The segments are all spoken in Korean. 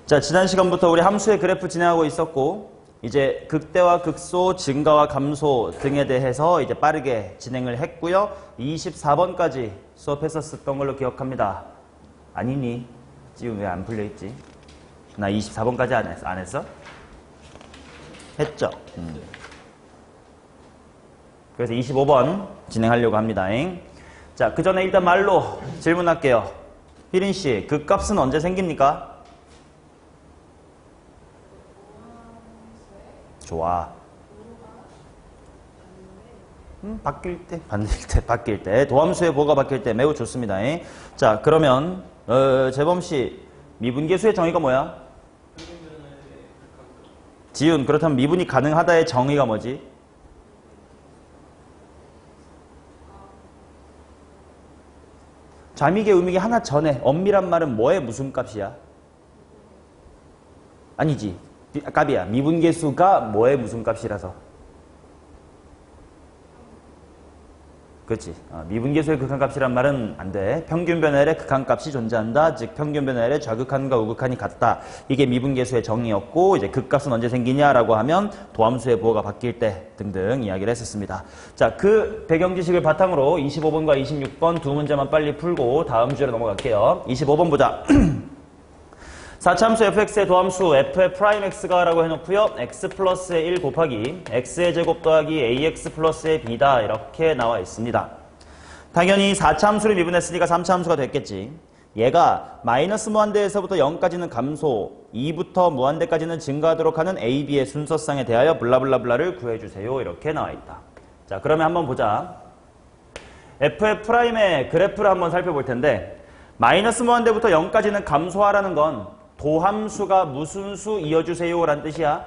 자, 지난 시간부터 우리 함수의 그래프 진행하고 있었고, 이제 극대와 극소, 증가와 감소 등에 대해서 이제 빠르게 진행을 했고요. 24번까지 수업했었던 걸로 기억합니다. 아니니? 지금 왜 안 풀려있지? 나 24번까지 안 했어? 했죠? 그래서 25번 진행하려고 합니다. 자, 그 전에 일단 말로 질문할게요. 희린씨, 그 값은 언제 생깁니까? 좋아. 바뀔 때. 도함수의 보호가 바뀔 때 매우 좋습니다. 자, 그러면, 재범씨, 미분계수의 정의가 뭐야? 지훈, 그렇다면 미분이 가능하다의 정의가 뭐지? 좌미계, 우미계 하나 전에 엄밀한 말은 뭐의 무슨 값이야? 아니지. 값이야. 미분계수가 뭐의 무슨 값이라서. 그렇지. 미분계수의 극한값이란 말은 안 돼. 평균변화율의 극한값이 존재한다. 즉 평균변화율의 좌극한과 우극한이 같다. 이게 미분계수의 정의였고, 이제 극값은 언제 생기냐라고 하면 도함수의 부호가 바뀔 때 등등 이야기를 했었습니다. 자, 그 배경 지식을 바탕으로 25번과 26번 두 문제만 빨리 풀고 다음 주제로 넘어갈게요. 25번 보자. 4차함수 fx의 도함수 f의 프라임 x가 라고 해놓고요. x 플러스의 1 곱하기 x의 제곱 더하기 ax 플러스의 b다 이렇게 나와 있습니다. 당연히 4차함수를 미분했으니까 3차함수가 됐겠지. 얘가 마이너스 무한대에서부터 0까지는 감소, 2부터 무한대까지는 증가하도록 하는 a, b의 순서상에 대하여 블라블라블라를 구해주세요. 이렇게 나와 있다. 자, 그러면 한번 보자. f의 프라임의 그래프를 한번 살펴볼 텐데 마이너스 무한대부터 0까지는 감소하라는 건 도함수가 무슨 수 이어주세요 라는 뜻이야?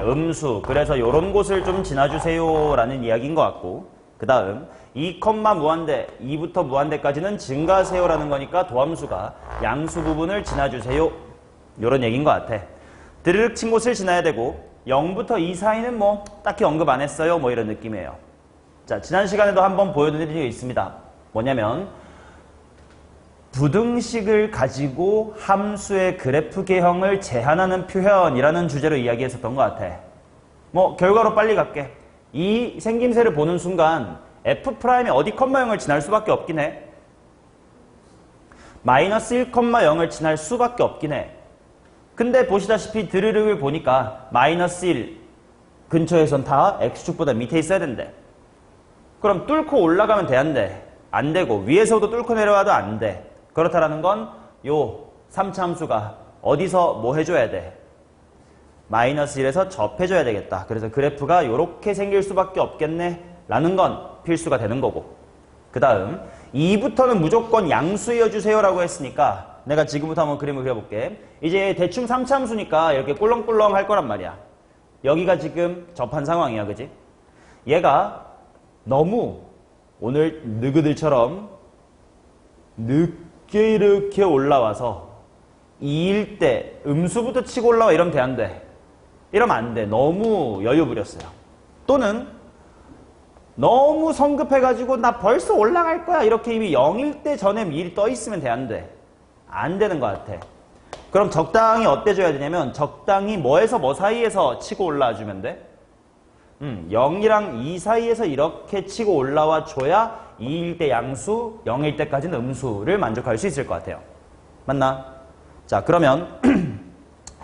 음수. 그래서 요런 곳을 좀 지나주세요 라는 이야기인 것 같고, 그 다음 2, 무한대, 2부터 무한대까지는 증가하세요 라는 거니까 도함수가 양수 부분을 지나주세요 요런 얘기인 것 같아. 드르륵 친 곳을 지나야 되고 0부터 2 사이는 뭐 딱히 언급 안 했어요 뭐 이런 느낌이에요. 자, 지난 시간에도 한번 보여드린 적이 있습니다. 뭐냐면 부등식을 가지고 함수의 그래프 개형을 제한하는 표현이라는 주제로 이야기했었던 것 같아. 뭐 결과로 빨리 갈게. 이 생김새를 보는 순간 f'이 어디 컴마 0을 지날 수밖에 없긴 해. 마이너스 1, 0을 지날 수밖에 없긴 해. 근데 보시다시피 드르륵을 보니까 마이너스 1 근처에선 다 x축보다 밑에 있어야 된대. 그럼 뚫고 올라가면 돼, 안 돼? 안 되고 위에서도 뚫고 내려와도 안 돼. 그렇다라는 건 요 3차 함수가 어디서 뭐 해줘야 돼? 마이너스 1에서 접해줘야 되겠다. 그래서 그래프가 요렇게 생길 수밖에 없겠네 라는 건 필수가 되는 거고, 그 다음 2부터는 무조건 양수 이어주세요 라고 했으니까 내가 지금부터 한번 그림을 그려볼게. 이제 대충 3차 함수니까 이렇게 꿀렁꿀렁 할 거란 말이야. 여기가 지금 접한 상황이야, 그지? 얘가 너무 오늘 너희들처럼 늦게 이렇게 올라와서 2일 때 음수부터 치고 올라와 이러면 돼, 안 돼? 이러면 안 돼. 너무 여유 부렸어요. 또는 너무 성급해가지고 나 벌써 올라갈 거야 이렇게 이미 0일 때 전에 미리 떠 있으면 돼, 안 돼? 안 되는 것 같아. 그럼 적당히 어때 줘야 되냐면 적당히 뭐에서 뭐 사이에서 치고 올라와 주면 돼? 0이랑 2 사이에서 이렇게 치고 올라와 줘야 2일 때 양수, 0일 때까지는 음수를 만족할 수 있을 것 같아요. 맞나? 자, 그러면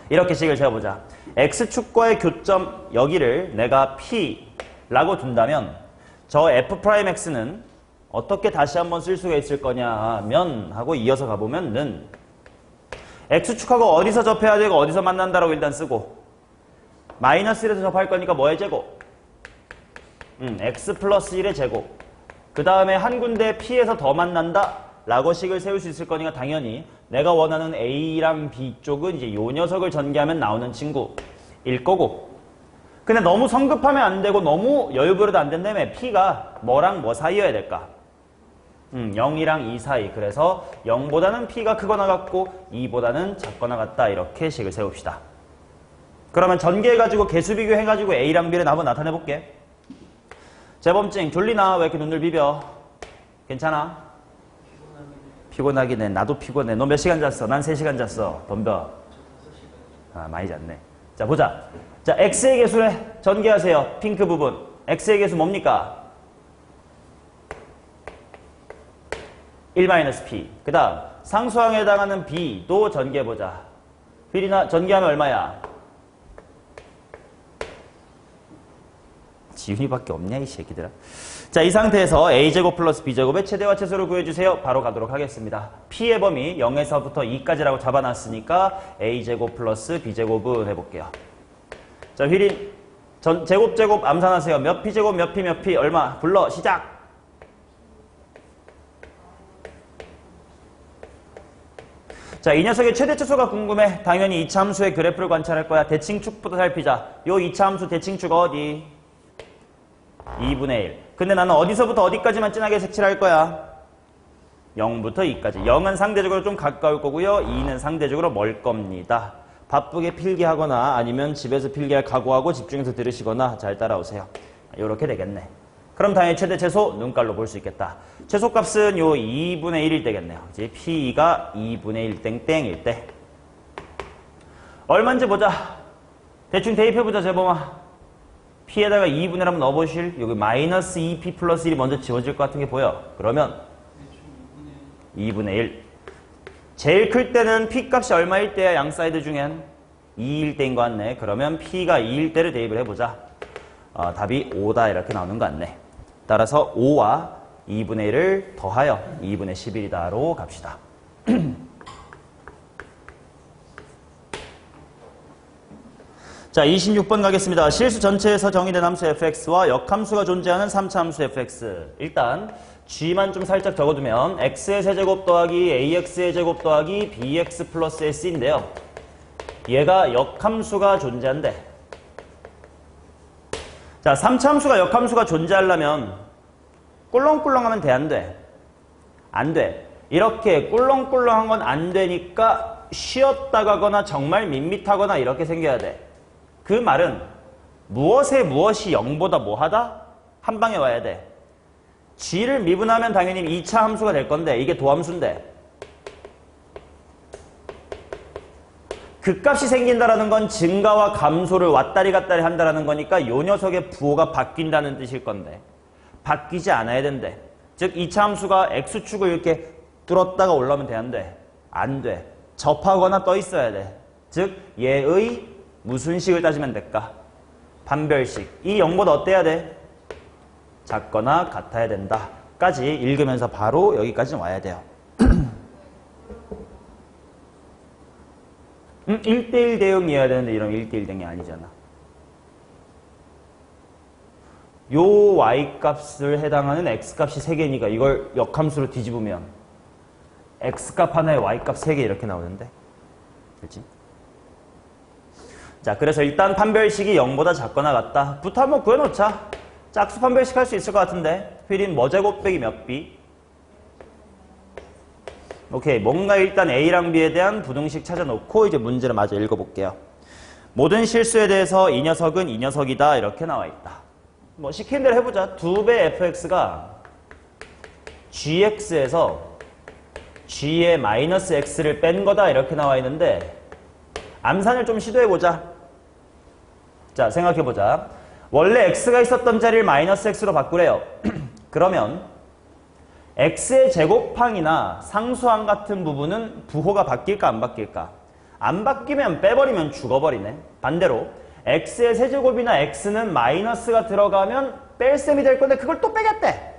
이렇게 식을 재어보자. x축과의 교점 여기를 내가 P라고 둔다면 저 f'x는 어떻게 다시 한번 쓸 수가 있을 거냐 하면 하고 이어서 가보면 는 x축하고 어디서 접해야 되고 어디서 만난다라고 일단 쓰고 마이너스 1에서 접할 거니까 뭐의 제곱? x 플러스 1의 제곱. 그 다음에 한 군데 P에서 더 만난다 라고 식을 세울 수 있을 거니까 당연히 내가 원하는 A랑 B 쪽은 이제 요 녀석을 전개하면 나오는 친구일 거고, 근데 너무 성급하면 안 되고 너무 여유 부려도 안 된다며 P가 뭐랑 뭐 사이여야 될까? 0이랑 2 사이. 그래서 0보다는 P가 크거나 같고 2보다는 작거나 같다. 이렇게 식을 세웁시다. 그러면 전개해가지고 개수 비교해가지고 A랑 B를 한번 나타내볼게. 재범증 졸리나? 왜 이렇게 눈을 비벼? 괜찮아? 피곤하긴 해. 나도 피곤해. 너 몇 시간 잤어? 난 3시간 잤어. 덤벼. 아, 많이 잤네. 자, 보자. 자, x의 개수에 전개하세요. 핑크 부분. x의 개수 뭡니까? 1-p. 그 다음 상수항에 해당하는 b도 전개해보자. 필이나 전개하면 얼마야? 지훈이밖에 없냐 이 새끼들아. 자, 이 상태에서 a제곱 플러스 b제곱의 최대와 최소를 구해주세요. 바로 가도록 하겠습니다. p의 범위 0에서부터 2까지라고 잡아놨으니까 a제곱 플러스 b제곱은 해볼게요. 자, 휘린 제곱 암산하세요. 몇 p제곱 몇 p 얼마? 불러 시작. 자, 이 녀석의 최대 최소가 궁금해. 당연히 2차 함수의 그래프를 관찰할 거야. 대칭축부터 살피자. 요 2차 함수 대칭축 어디? 2분의 1. 근데 나는 어디서부터 어디까지만 진하게 색칠할 거야? 0부터 2까지. 0은 상대적으로 좀 가까울 거고요. 2는 상대적으로 멀 겁니다. 바쁘게 필기하거나 아니면 집에서 필기할 각오하고 집중해서 들으시거나 잘 따라오세요. 요렇게 되겠네. 그럼 당연히 최대 최소 눈깔로 볼 수 있겠다. 최소값은 요 2분의 1일 때겠네요. 이제 P가 2분의 1 땡땡일 때. 얼마인지 보자. 대충 대입해보자, 재범아. P에다가 2분의 1 한번 넣어보실? 여기 마이너스 2P 플러스 1이 먼저 지워질 것 같은 게 보여. 그러면 2분의 1. 제일 클 때는 P 값이 얼마일 때야? 양 사이드 중엔 2일 때인 것 같네. 그러면 P가 2일 때를 대입을 해보자. 답이 5다 이렇게 나오는 것 같네. 따라서 5와 2분의 1을 더하여 2분의 11이다로 갑시다. 자, 26번 가겠습니다. 실수 전체에서 정의된 함수 fx와 역함수가 존재하는 3차 함수 fx. 일단 g만 좀 살짝 적어두면 x의 세제곱 더하기 ax의 제곱 더하기 bx 플러스 s인데요. 얘가 역함수가 존재한대. 자, 3차 함수가 역함수가 존재하려면 꿀렁꿀렁하면 돼, 안 돼? 안 돼. 이렇게 꿀렁꿀렁한 건 안 되니까 쉬었다 가거나 정말 밋밋하거나 이렇게 생겨야 돼. 그 말은 무엇에 무엇이 0보다 뭐하다? 한 방에 와야 돼. g를 미분하면 당연히 2차 함수가 될 건데 이게 도함수인데 그 값이 생긴다라는 건 증가와 감소를 왔다리 갔다리 한다라는 거니까 요 녀석의 부호가 바뀐다는 뜻일 건데 바뀌지 않아야 된대. 즉 2차 함수가 x축을 이렇게 뚫었다가 올라오면 돼, 안 돼? 안 돼. 접하거나 떠 있어야 돼. 즉 얘의 무슨 식을 따지면 될까? 판별식. 이 0보다 어때야 돼? 작거나 같아야 된다. 까지 읽으면서 바로 여기까지 와야 돼요. 1대1 대응이어야 되는데 이러면 1대1 대응이 아니잖아. 요 y값을 해당하는 x값이 3개니까 이걸 역함수로 뒤집으면 x값 하나에 y값 3개 이렇게 나오는데. 그렇지? 자, 그래서 일단 판별식이 0보다 작거나 같다. 부터 한번 구해놓자. 짝수 판별식 할 수 있을 것 같은데. 휘린 뭐 제곱 빼기 몇 b? 오케이. 뭔가 일단 A랑 B에 대한 부등식 찾아놓고 이제 문제를 마저 읽어볼게요. 모든 실수에 대해서 이 녀석은 이 녀석이다. 이렇게 나와 있다. 뭐 시킨 대로 해보자. 2배 fx가 gx에서 g의 마이너스 x를 뺀 거다. 이렇게 나와 있는데 암산을 좀 시도해보자. 자, 생각해보자. 원래 x가 있었던 자리를 마이너스 x로 바꾸래요. 그러면 x의 제곱항이나 상수항 같은 부분은 부호가 바뀔까 안 바뀔까? 안 바뀌면 빼버리면 죽어버리네. 반대로 x의 세제곱이나 x는 마이너스가 들어가면 뺄 셈이 될 건데 그걸 또 빼겠대.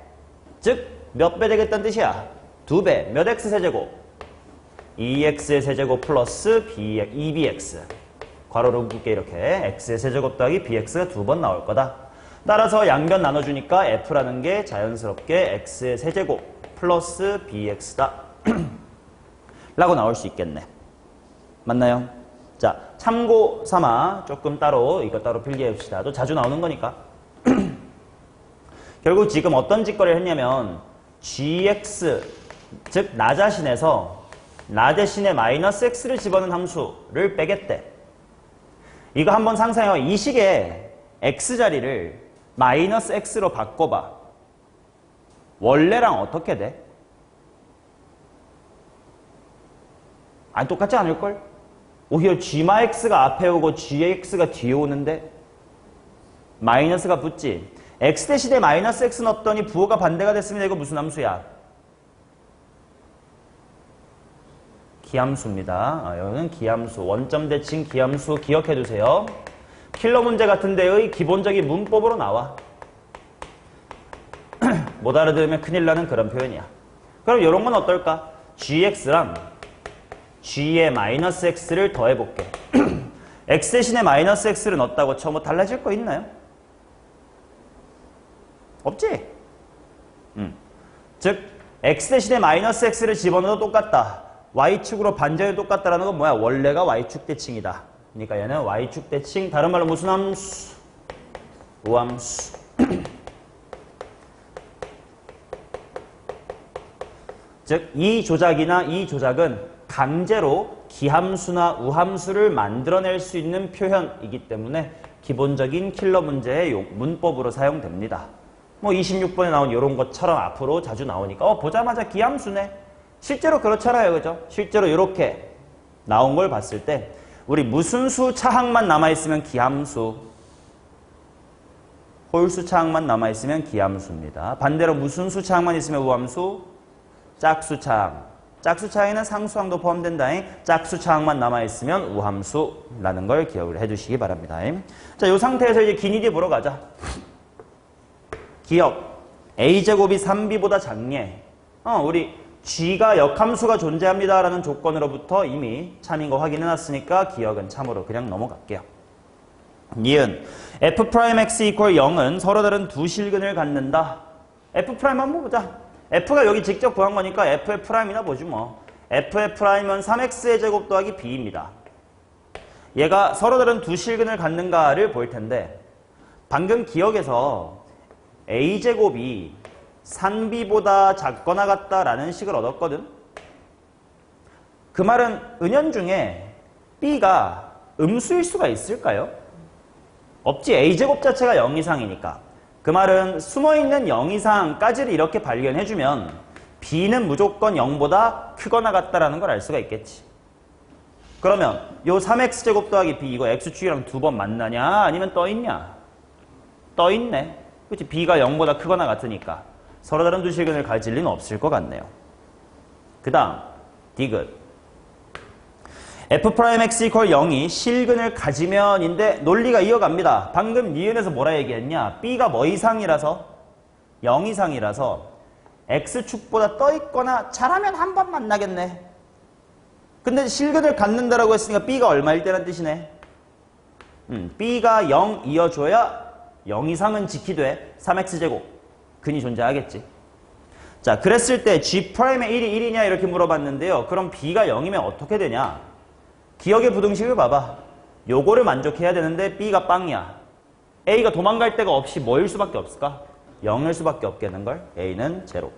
즉 몇 배 되겠다는 뜻이야? 2배. 몇 x 세제곱? 2x의 세제곱 플러스 2bx. 괄호로 묶게 이렇게 x의 세제곱 더하기 bx가 2번 나올 거다. 따라서 양변 나눠주니까 f라는 게 자연스럽게 x의 세제곱 플러스 bx다. 라고 나올 수 있겠네. 맞나요? 자, 참고 삼아 조금 따로 이거 따로 필기해 봅시다. 또 자주 나오는 거니까. 결국 지금 어떤 짓거리를 했냐면 gx, 즉 나 자신에서 나 대신에 마이너스 x를 집어넣은 함수를 빼겠대. 이거 한번 상상해봐. 이 식의 x자리를 마이너스 x로 바꿔봐. 원래랑 어떻게 돼? 아니 똑같지 않을걸? 오히려 g마x가 앞에 오고 gx가 뒤에 오는데 마이너스가 붙지. x 대신에 마이너스 x 넣었더니 부호가 반대가 됐습니다. 이거 무슨 함수야? 기함수입니다. 여기는 기함수, 원점 대칭 기함수 기억해 두세요. 킬러 문제 같은 데의 기본적인 문법으로 나와. 못 알아들으면 큰일 나는 그런 표현이야. 그럼 이런 건 어떨까? gx랑 g의 마이너스 x를 더해볼게. x 대신에 마이너스 x를 넣었다고 쳐 뭐 달라질 거 있나요? 없지? 즉 x 대신에 마이너스 x를 집어넣어도 똑같다. y축으로 반전이 똑같다라는 건 뭐야? 원래가 y축 대칭이다. 그러니까 얘는 y축 대칭, 다른 말로 무슨 함수? 우함수. 즉 이 조작이나 이 조작은 강제로 기함수나 우함수를 만들어낼 수 있는 표현이기 때문에 기본적인 킬러 문제의 문법으로 사용됩니다. 뭐 26번에 나온 이런 것처럼 앞으로 자주 나오니까 보자마자 기함수네. 실제로 그렇잖아요. 그죠? 실제로 이렇게 나온 걸 봤을 때 우리 무슨 수 차항만 남아있으면 기함수, 홀수 차항만 남아있으면 기함수입니다. 반대로 무슨 수 차항만 있으면 우함수, 짝수 차항. 짝수 차항에는 상수항도 포함된다잉. 짝수 차항만 남아있으면 우함수라는 걸 기억을 해두시기 바랍니다. 자, 이 상태에서 이제 기니디 보러 가자. 기억. a제곱이 3b보다 작네. 우리 g가 역함수가 존재합니다 라는 조건으로부터 이미 참인 거 확인해놨으니까 기억은 참으로 그냥 넘어갈게요. 니은 f'x 이퀄 0은 서로 다른 두 실근을 갖는다. f' 한번 보자. f가 여기 직접 구한 거니까 f의 프라임이나 보지 뭐. f의 프라임은 3x의 제곱 더하기 b입니다. 얘가 서로 다른 두 실근을 갖는가를 볼 텐데 방금 기억에서 a제곱이 3b보다 작거나 같다라는 식을 얻었거든. 그 말은 은연중에 b가 음수일 수가 있을까요? 없지. a제곱 자체가 0 이상이니까. 그 말은 숨어있는 0 이상까지를 이렇게 발견해주면 b는 무조건 0보다 크거나 같다라는 걸 알 수가 있겠지. 그러면 요 3x제곱 더하기 b 이거 x축이랑 두 번 만나냐? 아니면 떠있냐? 떠있네. 그치? b가 0보다 크거나 같으니까 서로 다른 두 실근을 가질 리는 없을 것 같네요. 그 다음 디귿 f'x 이퀄 0이 실근을 가지면인데 논리가 이어갑니다. 방금 니은에서 뭐라 얘기했냐? b가 뭐 이상이라서? 0 이상이라서 x축보다 떠있거나 잘하면 한 번 만나겠네. 근데 실근을 갖는다라고 했으니까 b가 얼마일 때란 뜻이네. b가 0 이어줘야 0 이상은 지키되 3x제곱 근이 존재하겠지. 자, 그랬을 때 g'의 1이 1이냐 이렇게 물어봤는데요. 그럼 b가 0이면 어떻게 되냐? 기억의 부등식을 봐봐. 요거를 만족해야 되는데 b가 빵이야. a가 도망갈 데가 없이 뭐일 수밖에 없을까? 0일 수밖에 없겠는걸? a는 0.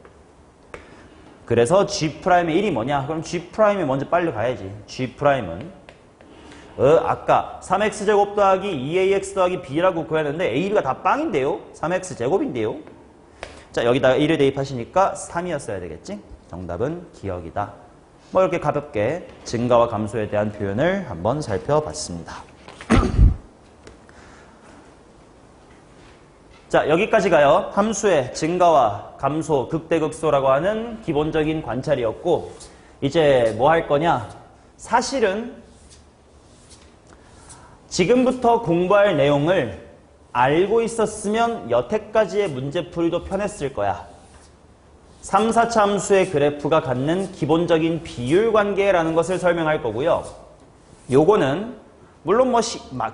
그래서 g'의 1이 뭐냐? 그럼 g'이 먼저 빨리 가야지. g'은 아까 3x제곱 더하기 2ax 더하기 b라고 구했는데 a가 다 빵인데요? 3x제곱인데요? 자, 여기다가 1을 대입하시니까 3이었어야 되겠지? 정답은 기억이다. 뭐 이렇게 가볍게 증가와 감소에 대한 표현을 한번 살펴봤습니다. 자, 여기까지가요. 함수의 증가와 감소, 극대극소라고 하는 기본적인 관찰이었고 이제 뭐 할 거냐? 사실은 지금부터 공부할 내용을 알고 있었으면 여태까지의 문제풀이도 편했을 거야. 3, 4차 함수의 그래프가 갖는 기본적인 비율 관계라는 것을 설명할 거고요. 요거는 물론 뭐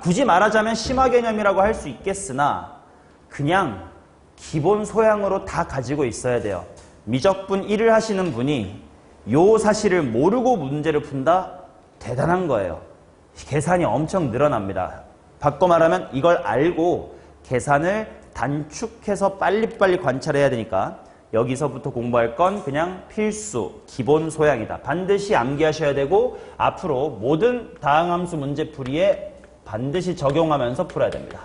굳이 말하자면 심화 개념이라고 할 수 있겠으나 그냥 기본 소양으로 다 가지고 있어야 돼요. 미적분 1을 하시는 분이 요 사실을 모르고 문제를 푼다? 대단한 거예요. 계산이 엄청 늘어납니다. 바꿔 말하면 이걸 알고 계산을 단축해서 빨리빨리 관찰해야 되니까 여기서부터 공부할 건 그냥 필수, 기본 소양이다. 반드시 암기하셔야 되고 앞으로 모든 다항함수 문제풀이에 반드시 적용하면서 풀어야 됩니다.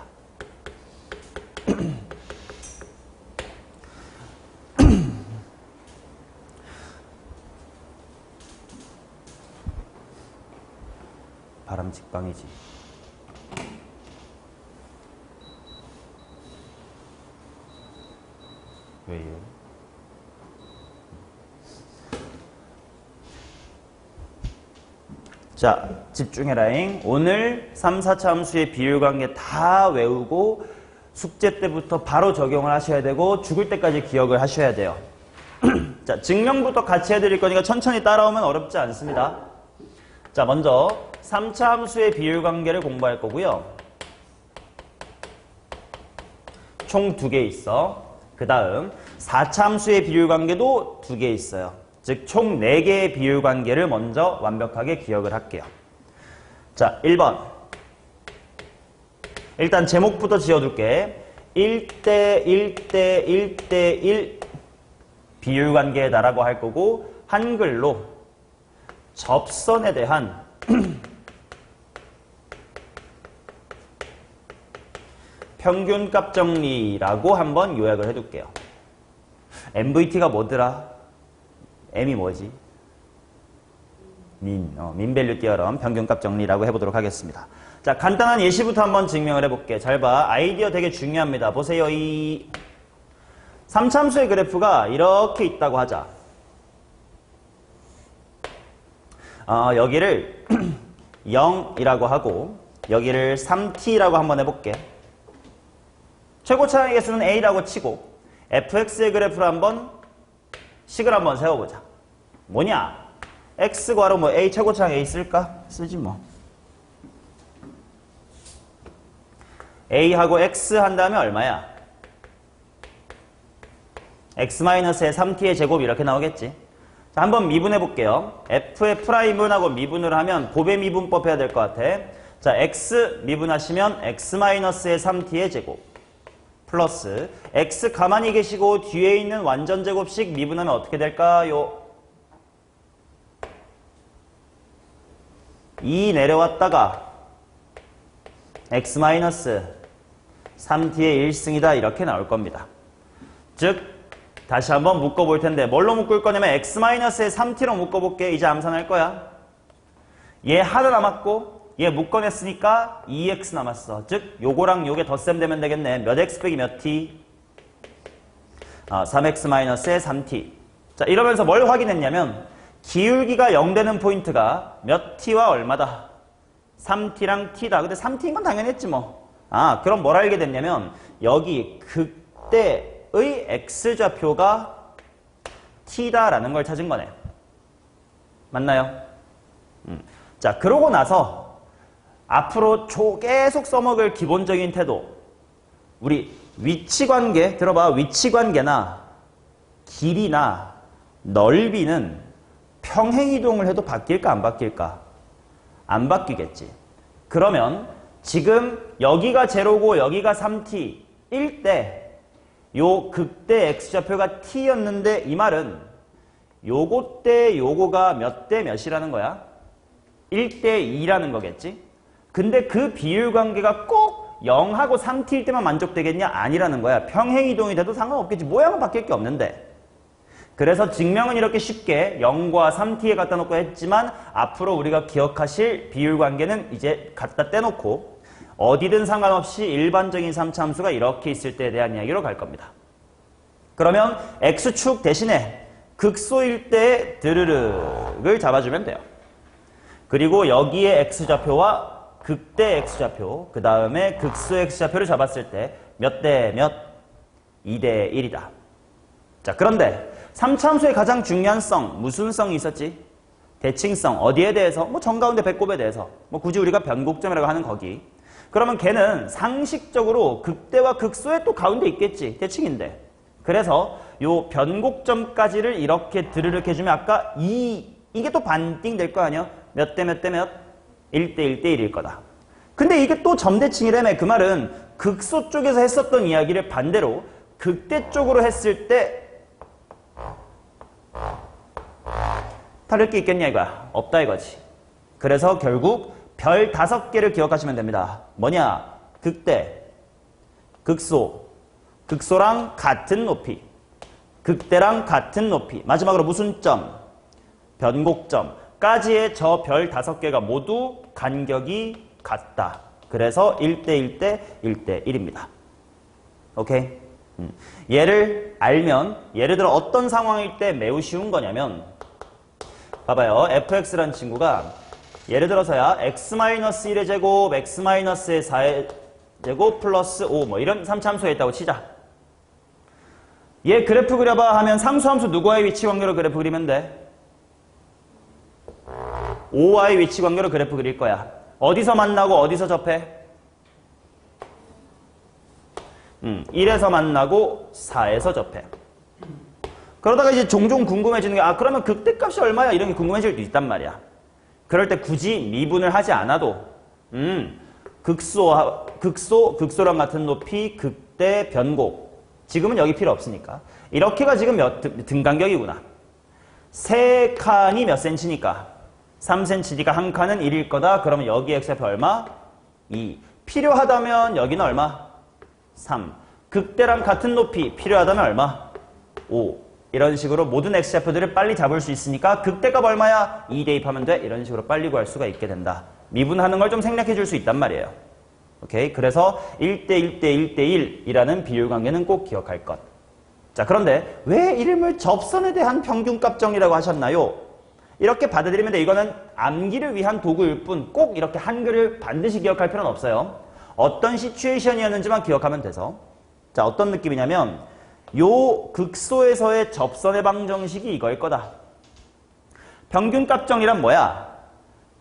바람 직방이지. 왜요? 자, 집중해라잉. 오늘 3, 4차 함수의 비율관계 다 외우고 숙제 때부터 바로 적용을 하셔야 되고 죽을 때까지 기억을 하셔야 돼요. 자, 증명부터 같이 해드릴 거니까 천천히 따라오면 어렵지 않습니다. 자, 먼저 3차 함수의 비율관계를 공부할 거고요. 총 2개 있어. 그 다음 4차 함수의 비율관계도 2개 있어요. 즉 총 4개의 비율관계를 먼저 완벽하게 기억을 할게요. 자, 1번. 일단 제목부터 지어둘게. 1대 1대 1대 1 비율관계다라고 할 거고 한글로 접선에 대한 평균값 정리라고 한번 요약을 해둘게요. MVT가 뭐더라? M이 뭐지? 민밸류 띠어럼 평균값 정리라고 해보도록 하겠습니다. 자, 간단한 예시부터 한번 증명을 해볼게. 잘 봐. 아이디어 되게 중요합니다. 보세요. 이 3참수의 그래프가 이렇게 있다고 하자. 여기를 0이라고 하고 여기를 3t라고 한번 해볼게. 최고차항의 개수는 a라고 치고 fx의 그래프를 한번 식을 한번 세워보자. 뭐냐? x 괄호 뭐 a 최고차항 a 쓸까? 쓰지 뭐. a하고 x 한다면 얼마야? x-의 3t의 제곱 이렇게 나오겠지. 자, 한번 미분해 볼게요. f의 프라임분하고 미분을 하면 곱의 미분법 해야 될 것 같아. 자, x 미분하시면 x-의 3t의 제곱 플러스 x 가만히 계시고 뒤에 있는 완전 제곱식 미분하면 어떻게 될까요? 2 내려왔다가 x-3t의 1승이다 이렇게 나올 겁니다. 즉 다시 한번 묶어볼 텐데 뭘로 묶을 거냐면 x-의 3t로 묶어볼게. 이제 암산할 거야. 얘 하나 남았고 얘 묶어냈으니까 2x 남았어. 즉 요거랑 요게 덧셈 되면 되겠네. 몇 x 빼기 몇 t? 3x-의 3t. 자, 이러면서 뭘 확인했냐면 기울기가 0 되는 포인트가 몇 t와 얼마다? 3t랑 t다. 근데 3t인 건 당연히 했지 뭐. 그럼 뭘 알게 됐냐면 여기 극대의 x좌표가 t다라는 걸 찾은 거네. 맞나요? 자, 그러고 나서 앞으로 계속 써먹을 기본적인 태도. 우리 위치관계, 들어봐. 위치관계나 길이나 넓이는 평행이동을 해도 바뀔까 안 바뀔까? 안 바뀌겠지. 그러면 지금 여기가 제로고 여기가 3t일 때 요 극대 x좌표가 t였는데 이 말은 요거 때 요거가 몇 대 몇이라는 거야? 1대 2라는 거겠지? 근데 그 비율관계가 꼭 0하고 3t일 때만 만족되겠냐? 아니라는 거야. 평행이동이 돼도 상관없겠지. 모양은 바뀔 게 없는데. 그래서 증명은 이렇게 쉽게 0과 3t에 갖다 놓고 했지만 앞으로 우리가 기억하실 비율관계는 이제 갖다 떼놓고 어디든 상관없이 일반적인 3차 함수가 이렇게 있을 때에 대한 이야기로 갈 겁니다. 그러면 x축 대신에 극소일 때 드르륵을 잡아주면 돼요. 그리고 여기에 x좌표와 극대 x좌표, 그 다음에 극소 x좌표를 잡았을 때 몇 대 몇? 2대 1이다. 자, 그런데 3차 함수의 가장 중요한 성, 무슨 성이 있었지? 대칭성. 어디에 대해서? 뭐 정가운데 배꼽에 대해서. 뭐 굳이 우리가 변곡점이라고 하는 거기. 그러면 걔는 상식적으로 극대와 극소에 또 가운데 있겠지. 대칭인데. 그래서 요 변곡점까지를 이렇게 드르륵 해주면 아까 이게 또 반띵 될 거 아니야? 몇 대 몇 대 몇? 1대 1대 1일 거다. 근데 이게 또 점대칭이라며. 그 말은 극소 쪽에서 했었던 이야기를 반대로 극대 쪽으로 했을 때 다를 게 있겠냐 이거야. 없다 이거지. 그래서 결국 별 5개를 기억하시면 됩니다. 뭐냐? 극대, 극소, 극소랑 같은 높이, 극대랑 같은 높이, 마지막으로 무슨 점? 변곡점. 까지의 저 별 5개가 모두 간격이 같다. 그래서 1대 1대 1대 1입니다. 오케이? 얘를 알면 예를 들어 어떤 상황일 때 매우 쉬운 거냐면 봐봐요. fx라는 친구가 예를 들어서야 x-1의 제곱, x-의 4의 제곱 플러스 5 뭐 이런 3차함수가 있다고 치자. 얘 그래프 그려봐 하면 상수함수 누구와의 위치 관계로 그래프 그리면 돼? 5와의 위치 관계로 그래프 그릴 거야. 어디서 만나고 어디서 접해? 1에서 만나고 4에서 접해. 그러다가 이제 종종 궁금해지는 게 그러면 극대값이 얼마야? 이런 게 궁금해질 수도 있단 말이야. 그럴 때 굳이 미분을 하지 않아도 극소랑 같은 높이, 극대, 변곡. 지금은 여기 필요 없으니까. 이렇게가 지금 등간격이구나. 3칸이 몇 센치니까? 3cm니까 한 칸은 1일 거다. 그러면 여기 x좌표 얼마? 2. 필요하다면 여기는 얼마? 3. 극대랑 같은 높이 필요하다면 얼마? 5. 이런 식으로 모든 x좌표들을 빨리 잡을 수 있으니까 극대값 얼마야? 2 대입하면 돼. 이런 식으로 빨리 구할 수가 있게 된다. 미분하는 걸 좀 생략해 줄 수 있단 말이에요. 오케이? 그래서 1대 1대 1대 1이라는 비율관계는 꼭 기억할 것. 자, 그런데 왜 이름을 접선에 대한 평균값 정리라고 하셨나요? 이렇게 받아들이면 돼. 이거는 암기를 위한 도구일 뿐 꼭 이렇게 한글을 반드시 기억할 필요는 없어요. 어떤 시츄에이션이었는지만 기억하면 돼서. 자, 어떤 느낌이냐면 요 극소에서의 접선의 방정식이 이거일 거다. 평균값 정리란 뭐야?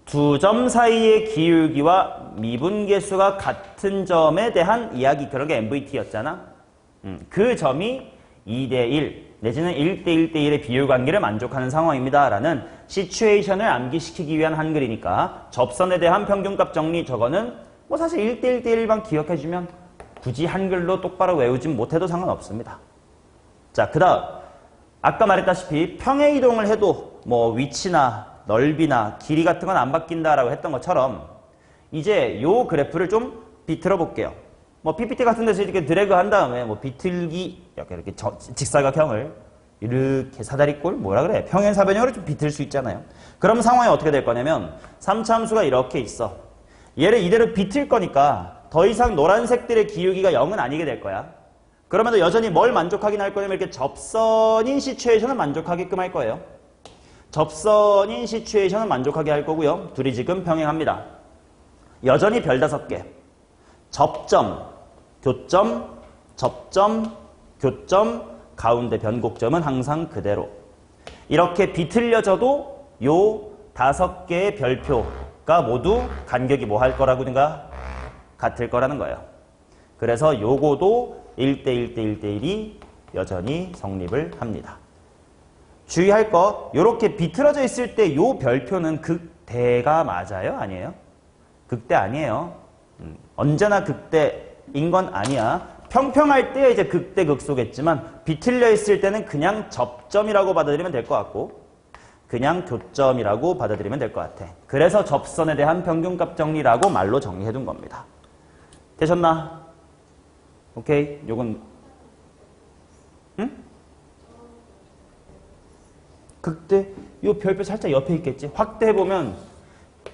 두 점 사이의 기울기와 미분계수가 같은 점에 대한 이야기. 그런 게 MVT였잖아. 그 점이 2대 1 내지는 1대 1대 1의 비율관계를 만족하는 상황입니다. 라는 시츄에이션을 암기시키기 위한 한글이니까 접선에 대한 평균값 정리 저거는 뭐 사실 1대 1대 1만 기억해주면 굳이 한글로 똑바로 외우진 못해도 상관없습니다. 자, 그 다음 아까 말했다시피 평행 이동을 해도 뭐 위치나 넓이나 길이 같은 건 안 바뀐다라고 했던 것처럼 이제 요 그래프를 좀 비틀어 볼게요. 뭐 PPT 같은 데서 이렇게 드래그 한 다음에 뭐 비틀기 이렇게 직사각형을 이렇게 사다리꼴 뭐라 그래? 평행사변형으로 좀 비틀 수 있잖아요. 그럼 상황이 어떻게 될 거냐면 3차함수가 이렇게 있어. 얘를 이대로 비틀 거니까 더 이상 노란색들의 기울기가 0은 아니게 될 거야. 그러면 여전히 뭘 만족하긴 할 거냐면 이렇게 접선인 시츄에이션을 만족하게끔 할 거예요. 접선인 시츄에이션을 만족하게 할 거고요. 둘이 지금 병행합니다. 여전히 별 5개. 접점, 교점, 접점, 교점, 가운데 변곡점은 항상 그대로. 이렇게 비틀려져도 요 5개의 별표가 모두 간격이 뭐 할 거라고든가 같을 거라는 거예요. 그래서 요거도 1대 1대 1대 1이 여전히 성립을 합니다. 주의할 거, 요렇게 비틀어져 있을 때 요 별표는 극대가 맞아요? 아니에요? 극대 아니에요. 언제나 극대인 건 아니야. 평평할 때 이제 극대 극소겠지만 비틀려 있을 때는 그냥 접점이라고 받아들이면 될 것 같고 그냥 교점이라고 받아들이면 될 것 같아. 그래서 접선에 대한 평균값 정리라고 말로 정리해둔 겁니다. 되셨나? 오케이? 요건 응? 극대 요 별표 살짝 옆에 있겠지. 확대해보면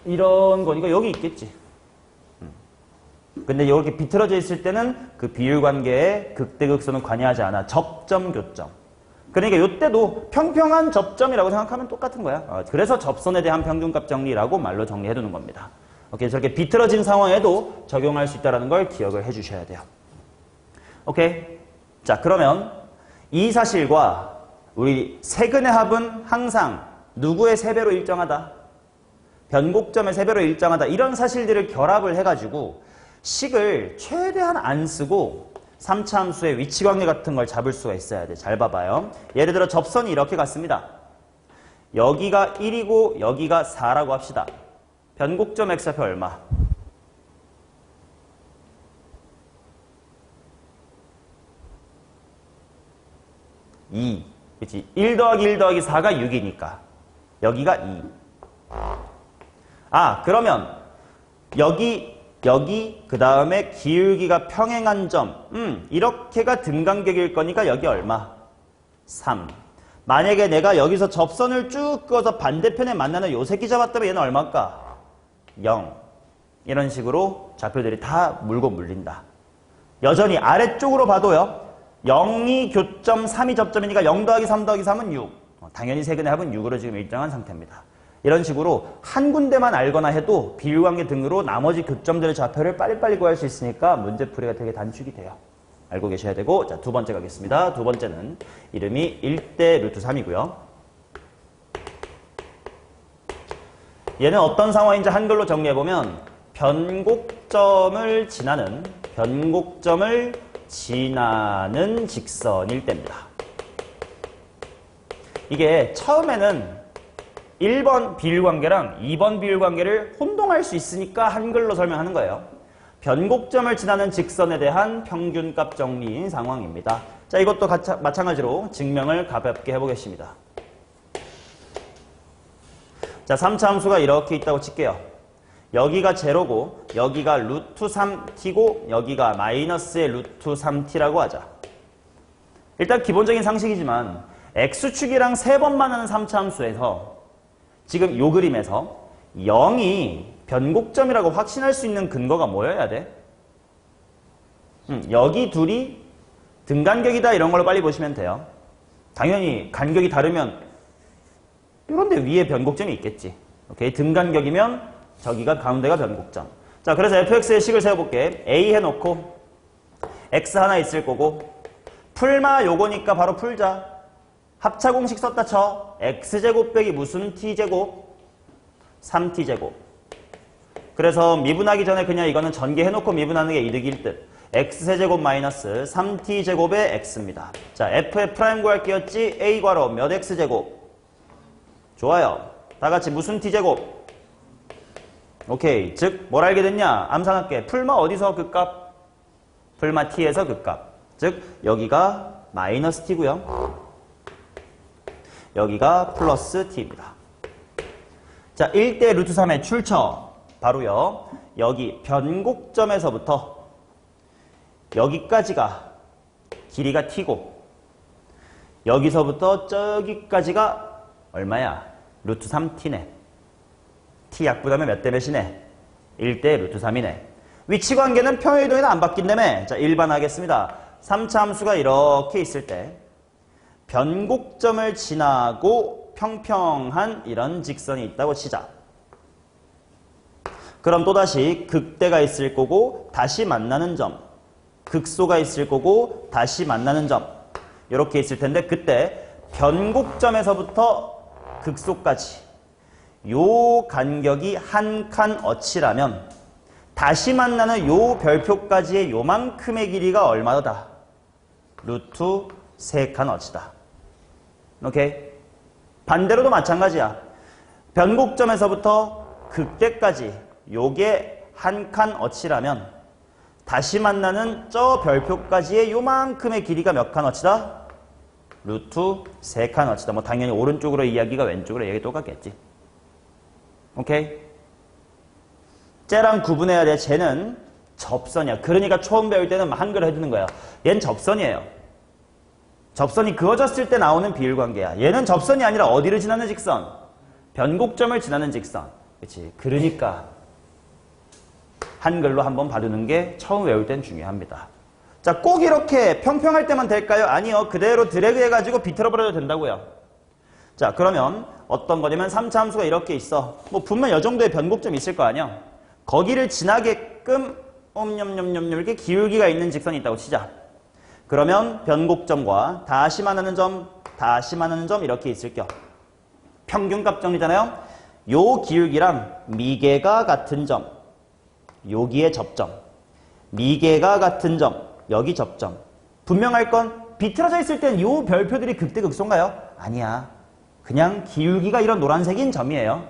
이런 거니까 여기 있겠지. 근데 이렇게 비틀어져 있을 때는 그 비율관계에 극대극소는 관여하지 않아. 접점, 교점. 그러니까 이때도 평평한 접점이라고 생각하면 똑같은 거야. 그래서 접선에 대한 평균값 정리라고 말로 정리해두는 겁니다. 오케이, 저렇게 비틀어진 상황에도 적용할 수 있다는 걸 기억을 해주셔야 돼요. 오케이. 자, 그러면 이 사실과 우리 세근의 합은 항상 누구의 3배로 일정하다? 변곡점의 3배로 일정하다. 이런 사실들을 결합을 해가지고 식을 최대한 안 쓰고 3차 함수의 위치관계 같은 걸 잡을 수가 있어야 돼. 잘 봐봐요. 예를 들어 접선이 이렇게 갔습니다. 여기가 1이고 여기가 4라고 합시다. 변곡점 x좌표 얼마? 2. 그치? 1 더하기 1 더하기 4가 6이니까. 여기가 2. 그러면 여기, 그 다음에 기울기가 평행한 점. 이렇게가 등간격일 거니까 여기 얼마? 3. 만약에 내가 여기서 접선을 쭉 그어서 반대편에 만나는 요 새끼 잡았다면 얘는 얼마일까? 0. 이런 식으로 좌표들이 다 물고 물린다. 여전히 아래쪽으로 봐도요. 0이 교점, 3이 접점이니까 0 더하기 3 더하기 3은 6. 당연히 세근의 합은 6으로 지금 일정한 상태입니다. 이런 식으로 한 군데만 알거나 해도 비율관계 등으로 나머지 교점들의 좌표를 빨리빨리 구할 수 있으니까 문제풀이가 되게 단축이 돼요. 알고 계셔야 되고, 자, 두 번째 가겠습니다. 두 번째는 이름이 1대 루트 3이고요. 얘는 어떤 상황인지 한글로 정리해보면 변곡점을 지나는 직선일 때입니다. 이게 처음에는 1번 비율관계랑 2번 비율관계를 혼동할 수 있으니까 한글로 설명하는 거예요. 변곡점을 지나는 직선에 대한 평균값 정리인 상황입니다. 자, 이것도 마찬가지로 증명을 가볍게 해보겠습니다. 자, 3차 함수가 이렇게 있다고 칠게요. 여기가 제로고 여기가 루트 3t고 여기가 마이너스의 루트 3t라고 하자. 일단 기본적인 상식이지만 x축이랑 3번 만나는 3차 함수에서 지금 요 그림에서 0이 변곡점이라고 확신할 수 있는 근거가 뭐여야 돼? 여기 둘이 등간격이다 이런 걸로 빨리 보시면 돼요. 당연히 간격이 다르면 이런 데 위에 변곡점이 있겠지. 오케이, 등간격이면 저기가 가운데가 변곡점. 자, 그래서 fx의 식을 세워볼게. a 해놓고 x 하나 있을 거고 풀마 요거니까 바로 풀자. 합차공식 썼다 쳐. x제곱 빼기 무슨 t제곱? 3t제곱. 그래서 미분하기 전에 그냥 이거는 전개해놓고 미분하는 게 이득일 듯. x세제곱 마이너스 3t제곱의 x입니다. 자, f의 프라임 구할게요. a 괄호 몇 x제곱? 좋아요. 다 같이 무슨 t제곱? 오케이. 즉, 뭘 알게 됐냐? 암산할게. 풀마 어디서 그 값? 풀마 t에서 그 값. 즉, 여기가 마이너스 t고요. 여기가 플러스 t입니다. 자, 1대 루트 3의 출처. 바로요. 여기 변곡점에서부터 여기까지가 길이가 t고 여기서부터 저기까지가 얼마야? 루트 3t네. t 약분하면 몇 대 몇이네? 1대 루트 3이네. 위치관계는 평행이동에는 안 바뀐다며. 자, 일반하겠습니다. 3차 함수가 이렇게 있을 때 변곡점을 지나고 평평한 이런 직선이 있다고 치자. 그럼 또다시 극대가 있을 거고 다시 만나는 점, 극소가 있을 거고 다시 만나는 점 이렇게 있을 텐데 그때 변곡점에서부터 극소까지 요 간격이 한 칸 어치라면 다시 만나는 요 별표까지의 요만큼의 길이가 얼마다? 루트 3칸 어치다. 오케이? 반대로도 마찬가지야. 변곡점에서부터 극대까지 요게 한 칸 어치라면 다시 만나는 저 별표까지의 요만큼의 길이가 몇 칸 어치다? 루트 3칸 어치다. 뭐 당연히 오른쪽으로 이야기가 왼쪽으로 이야기 똑같겠지. 오케이? 쟤랑 구분해야 돼. 쟤는 접선이야. 그러니까 처음 배울 때는 한글을 해두는 거야. 얘는 접선이에요. 접선이 그어졌을 때 나오는 비율관계야. 얘는 접선이 아니라 어디를 지나는 직선? 변곡점을 지나는 직선. 그치? 그러니까 한글로 한번 봐두는 게 처음 외울 땐 중요합니다. 자, 꼭 이렇게 평평할 때만 될까요? 아니요. 그대로 드래그 해가지고 비틀어버려도 된다고요. 자, 그러면 어떤 거냐면 3차 함수가 이렇게 있어. 뭐 분명 이 정도의 변곡점이 있을 거 아니야. 거기를 지나게끔 이렇게 기울기가 있는 직선이 있다고 치자. 그러면 변곡점과 다시 만나는 점 이렇게 있을 겸 평균값 정리잖아요. 요 기울기랑 미개가 같은 점, 여기에 접점, 미개가 같은 점, 여기 접점. 분명할 건 비틀어져 있을 땐 요 별표들이 극대극소인가요? 아니야. 그냥 기울기가 이런 노란색인 점이에요.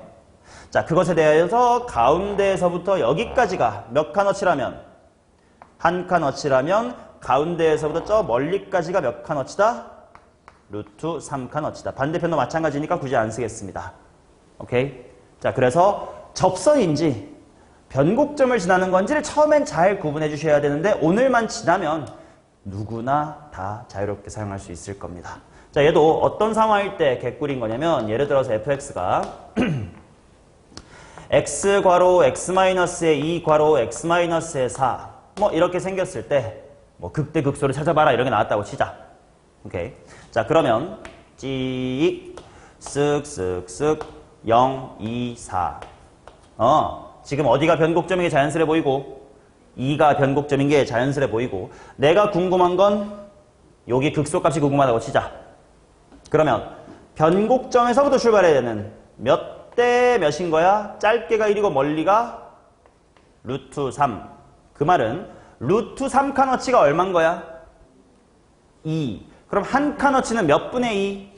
자, 그것에 대해서 가운데에서부터 여기까지가 몇 칸 어치라면? 한 칸 어치라면 가운데에서부터 저 멀리까지가 몇 칸 어치다? 루트 3칸 어치다. 반대편도 마찬가지니까 굳이 안 쓰겠습니다. 오케이? 자, 그래서 접선인지 변곡점을 지나는 건지를 처음엔 잘 구분해 주셔야 되는데 오늘만 지나면 누구나 다 자유롭게 사용할 수 있을 겁니다. 자, 얘도 어떤 상황일 때 개꿀인 거냐면 예를 들어서 fx가 x 괄호 x-의 2 괄호 x-의 4 뭐 이렇게 생겼을 때 뭐 극대극소를 찾아봐라 이런 게 나왔다고 치자. 오케이. 자, 그러면 찍 쓱쓱쓱 0, 2, 4 지금 어디가 변곡점인 게 자연스레 보이고 2가 변곡점인 게 자연스레 보이고 내가 궁금한 건 여기 극소값이 궁금하다고 치자. 그러면 변곡점에서부터 출발해야 되는 몇 대 몇인 거야? 짧게가 1이고 멀리가 루트 3. 그 말은 루트 3칸어치가 얼만 거야? 2. 그럼 한 칸어치는 몇 분의 2?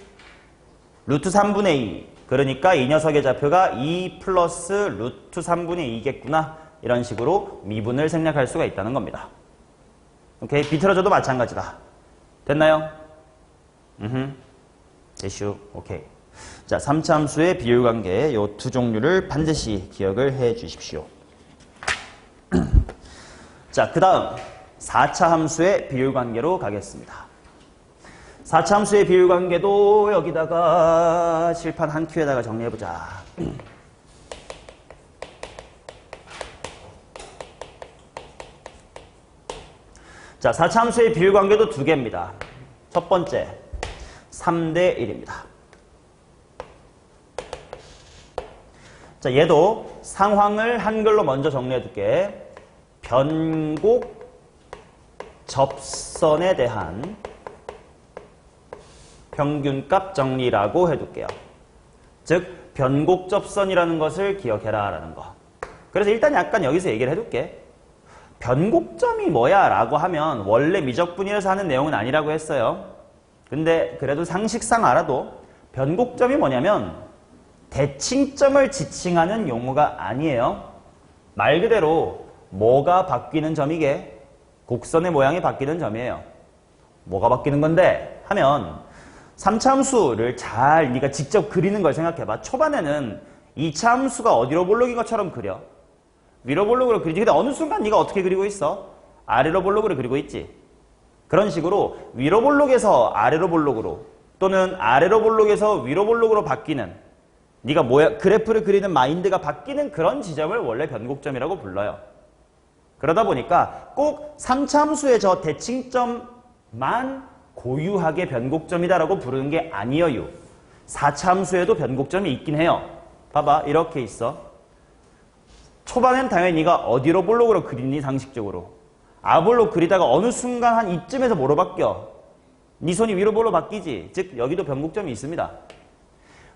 루트 3분의 2. 그러니까 이 녀석의 좌표가 2 플러스 루트 3분의 2겠구나. 이런 식으로 미분을 생략할 수가 있다는 겁니다. 오케이? 비틀어져도 마찬가지다. 됐나요? 대슈. 오케이. 자, 3차 함수의 비율관계 요 두 종류를 반드시 기억을 해 주십시오. 자, 그 다음 4차 함수의 비율관계로 가겠습니다. 4차 함수의 비율관계도 여기다가 칠판 한 큐에다가 정리해보자. 자, 4차 함수의 비율관계도 두 개입니다. 첫 번째 3대 1입니다. 자, 얘도 상황을 한글로 먼저 정리해둘게. 변곡 접선에 대한 평균값 정리라고 해둘게요. 즉 변곡 접선이라는 것을 기억해라 라는 거. 그래서 일단 약간 여기서 얘기를 해둘게. 변곡점이 뭐야 라고 하면 원래 미적분이라서 하는 내용은 아니라고 했어요. 근데 그래도 상식상 알아도 변곡점이 뭐냐면 대칭점을 지칭하는 용어가 아니에요. 말 그대로 뭐가 바뀌는 점이게? 곡선의 모양이 바뀌는 점이에요. 뭐가 바뀌는 건데? 하면 3차 함수를 잘 네가 직접 그리는 걸 생각해봐. 초반에는 2차 함수가 어디로 볼록인 것처럼 그려. 위로 볼록으로 그리지. 근데 어느 순간 네가 어떻게 그리고 있어? 아래로 볼록으로 그리고 있지. 그런 식으로 위로 볼록에서 아래로 볼록으로 또는 아래로 볼록에서 위로 볼록으로 바뀌는 네가 그래프를 그리는 마인드가 바뀌는 그런 지점을 원래 변곡점이라고 불러요. 그러다 보니까 꼭 3차 함수의 저 대칭점만 고유하게 변곡점이다라고 부르는 게 아니에요. 4차 함수에도 변곡점이 있긴 해요. 봐봐, 이렇게 있어. 초반엔 당연히 네가 어디로 볼록으로 그리니 상식적으로. 아볼로 그리다가 어느 순간 한 이쯤에서 뭐로 바뀌어? 네 손이 위로 볼로 바뀌지. 즉 여기도 변곡점이 있습니다.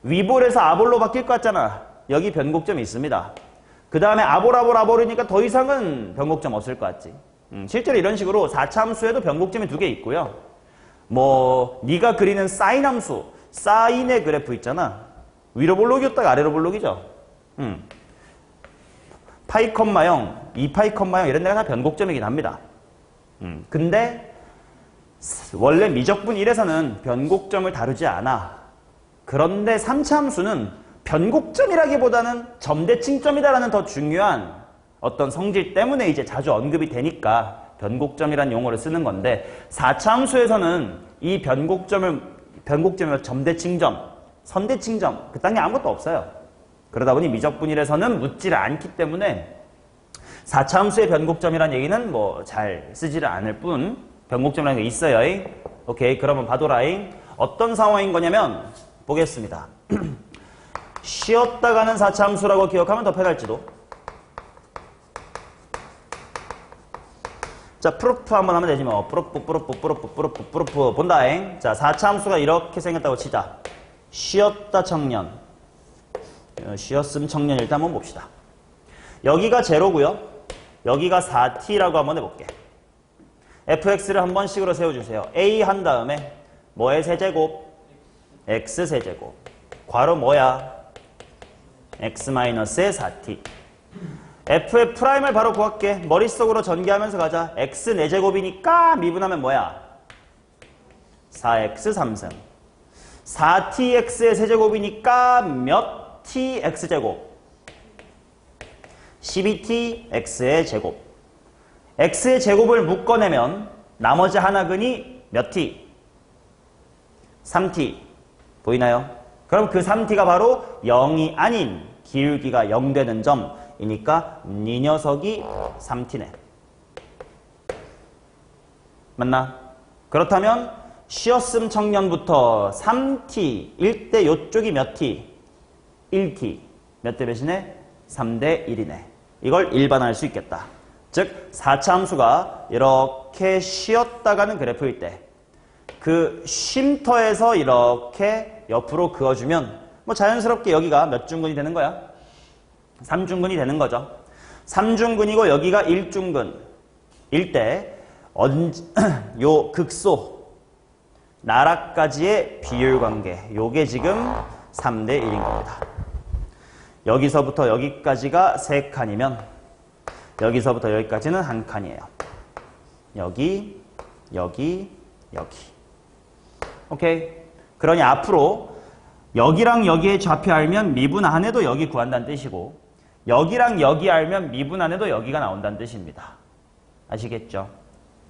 위볼에서 아볼로 바뀔 것 같잖아. 여기 변곡점이 있습니다. 그 다음에 아볼이니까 더 이상은 변곡점 없을 것 같지. 실제로 이런 식으로 4차 함수에도 변곡점이 두 개 있고요. 뭐 네가 그리는 사인 함수, 사인의 그래프 있잖아. 위로 볼록이었다가 아래로 볼록이죠. 파이, 0, 2파이, 0 이런 데가 다 변곡점이긴 합니다. 근데 원래 미적분 1에서는 변곡점을 다루지 않아. 그런데 3차 함수는 변곡점이라기보다는 점대칭점이다라는 더 중요한 어떤 성질 때문에 이제 자주 언급이 되니까 변곡점이라는 용어를 쓰는 건데 4차 함수에서는 이 변곡점을 점대칭점, 선대칭점 그딴 게 아무것도 없어요. 그러다 보니 미적분 1에서는 묻지를 않기 때문에 4차 함수의 변곡점이라는 얘기는 뭐 잘 쓰지를 않을 뿐 변곡점이라는 게 있어요. 오케이, 그러면 봐도라잉. 어떤 상황인 거냐면 보겠습니다. 쉬었다 가는 4차 함수라고 기억하면 더 편할지도. 자, 프로프 한번 하면 되지 뭐. 프로프 본다잉. 자, 4차 함수가 이렇게 생겼다고 치자. 쉬었다 청년. 쉬었음 청년 일단 한번 봅시다. 여기가 제로고요. 여기가 4t라고 한번 해볼게. fx를 한 번씩으로 세워주세요. a 한 다음에 뭐의 세제곱? x 세제곱. 괄호 뭐야? x-의 4t. f의 프라임을 바로 구할게. 머릿속으로 전개하면서 가자. x 4제곱이니까 미분하면 뭐야? 4x 3승. 4tx의 세제곱이니까 몇 t x제곱? 12tx의 제곱. x의 제곱을 묶어내면 나머지 하나근이 몇 t? 3t. 보이나요? 그럼 그 3t가 바로 0이 아닌 기울기가 0 되는 점이니까 이 녀석이 3t네. 맞나? 그렇다면 쉬었음 청년부터 3t, 1대 요쪽이 몇 t? 1t. 몇 대 몇이네? 3대 1이네. 이걸 일반화할 수 있겠다. 즉 4차 함수가 이렇게 쉬었다가는 그래프일 때 그 쉼터에서 이렇게 옆으로 그어주면 뭐 자연스럽게 여기가 몇 중근이 되는 거야? 3중근이 되는 거죠. 3중근이고 여기가 1중근일 때 요 극소 나락까지의 비율관계 요게 지금 3대 1인 겁니다. 여기서부터 여기까지가 3칸이면 여기서부터 여기까지는 1칸이에요. 여기, 여기, 여기. 오케이? 그러니 앞으로 여기랑 여기의 좌표 알면 미분 안에도 여기 구한다는 뜻이고 여기랑 여기 알면 미분 안에도 여기가 나온다는 뜻입니다. 아시겠죠?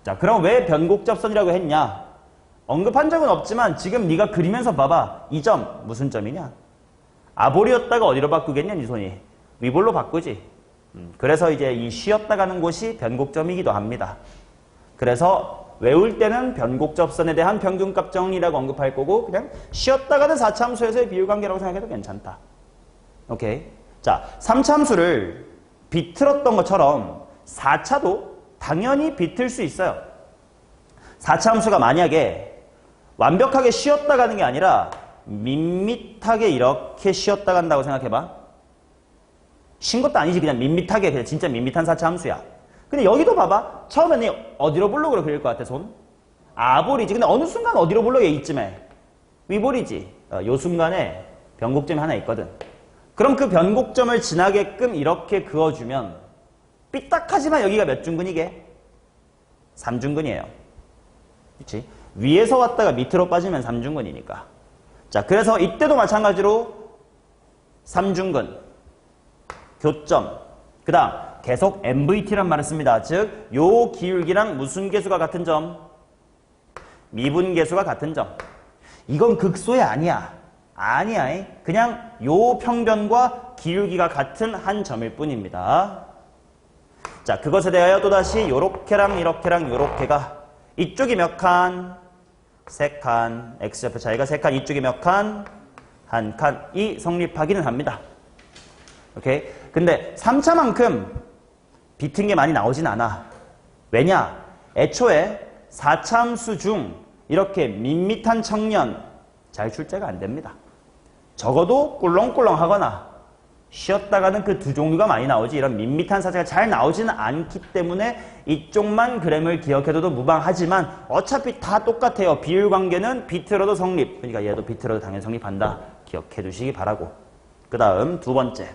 자, 그럼 왜 변곡접선이라고 했냐? 언급한 적은 없지만 지금 네가 그리면서 봐봐. 이 점 무슨 점이냐? 아볼이었다가 어디로 바꾸겠냐, 네 손이? 위볼로 바꾸지. 그래서 이제 이 쉬었다 가는 곳이 변곡점이기도 합니다. 그래서 외울 때는 변곡접선에 대한 평균값 정리라고 언급할 거고 그냥 쉬었다 가는 4차 함수에서의 비율관계라고 생각해도 괜찮다. 오케이? 자, 3차 함수를 비틀었던 것처럼 4차도 당연히 비틀 수 있어요. 4차 함수가 만약에 완벽하게 쉬었다 가는 게 아니라 밋밋하게 이렇게 쉬었다 간다고 생각해봐. 쉰 것도 아니지. 그냥 밋밋하게 그냥 진짜 밋밋한 4차 함수야. 근데 여기도 봐봐. 처음에는 어디로 볼록으로 그릴 것 같아 손? 아볼이지. 근데 어느 순간 어디로 볼록해 이쯤에? 위볼이지. 요 순간에 변곡점이 하나 있거든. 그럼 그 변곡점을 지나게끔 이렇게 그어주면 삐딱하지만 여기가 몇 중근이게? 3중근이에요. 그치? 위에서 왔다가 밑으로 빠지면 3중근이니까. 자, 그래서 이때도 마찬가지로 3중근, 교점, 그 다음 계속 MVT란 말을 씁니다. 즉, 요 기울기랑 무슨 계수가 같은 점? 미분 계수가 같은 점. 이건 극소에 아니야. 아니야. 그냥 요 평변과 기울기가 같은 한 점일 뿐입니다. 자, 그것에 대하여 또다시 요렇게랑 이렇게랑 요렇게가 이쪽이 몇 칸? 3칸. X좌표 차이가 3칸. 이쪽이 몇 칸? 1칸. 이 성립하기는 합니다. 오케이? 근데 3차만큼 비튼 게 많이 나오진 않아. 왜냐? 애초에 4차 함수 중 이렇게 밋밋한 청년 잘 출제가 안 됩니다. 적어도 꿀렁꿀렁 하거나 쉬었다가는 그 두 종류가 많이 나오지 이런 밋밋한 사제가 잘 나오지는 않기 때문에 이쪽만 그램을 기억해둬도 무방하지만 어차피 다 똑같아요. 비율관계는 비틀어도 성립. 그러니까 얘도 비틀어도 당연히 성립한다. 기억해 두시기 바라고. 그 다음 두 번째.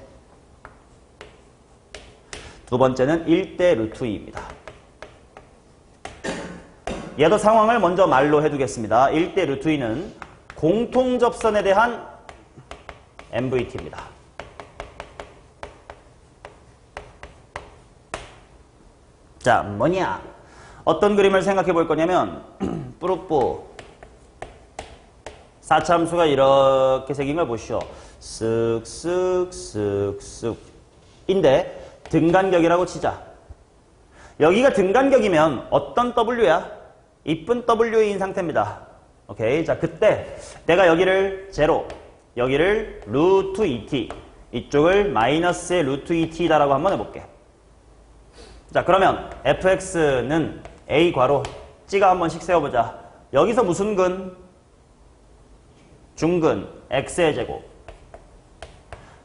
두 번째는 1대 루트 2입니다. 얘도 상황을 먼저 말로 해두겠습니다. 1대 루트 2는 공통접선에 대한 MVT입니다. 자, 뭐냐? 어떤 그림을 생각해 볼 거냐면 뿌르뿌 4차 함수가 이렇게 생긴 걸 보시오. 쓱쓱쓱쓱 인데 등간격이라고 치자. 여기가 등간격이면 어떤 W야? 이쁜 W인 상태입니다. 오케이. 자, 그때 내가 여기를 제로, 여기를 루트 2t, 이쪽을 마이너스의 루트 2t다라고 한번 해볼게. 자, 그러면 fx는 a 괄호 찌가 한 번씩 세워보자. 여기서 무슨 근? 중근, x의 제곱.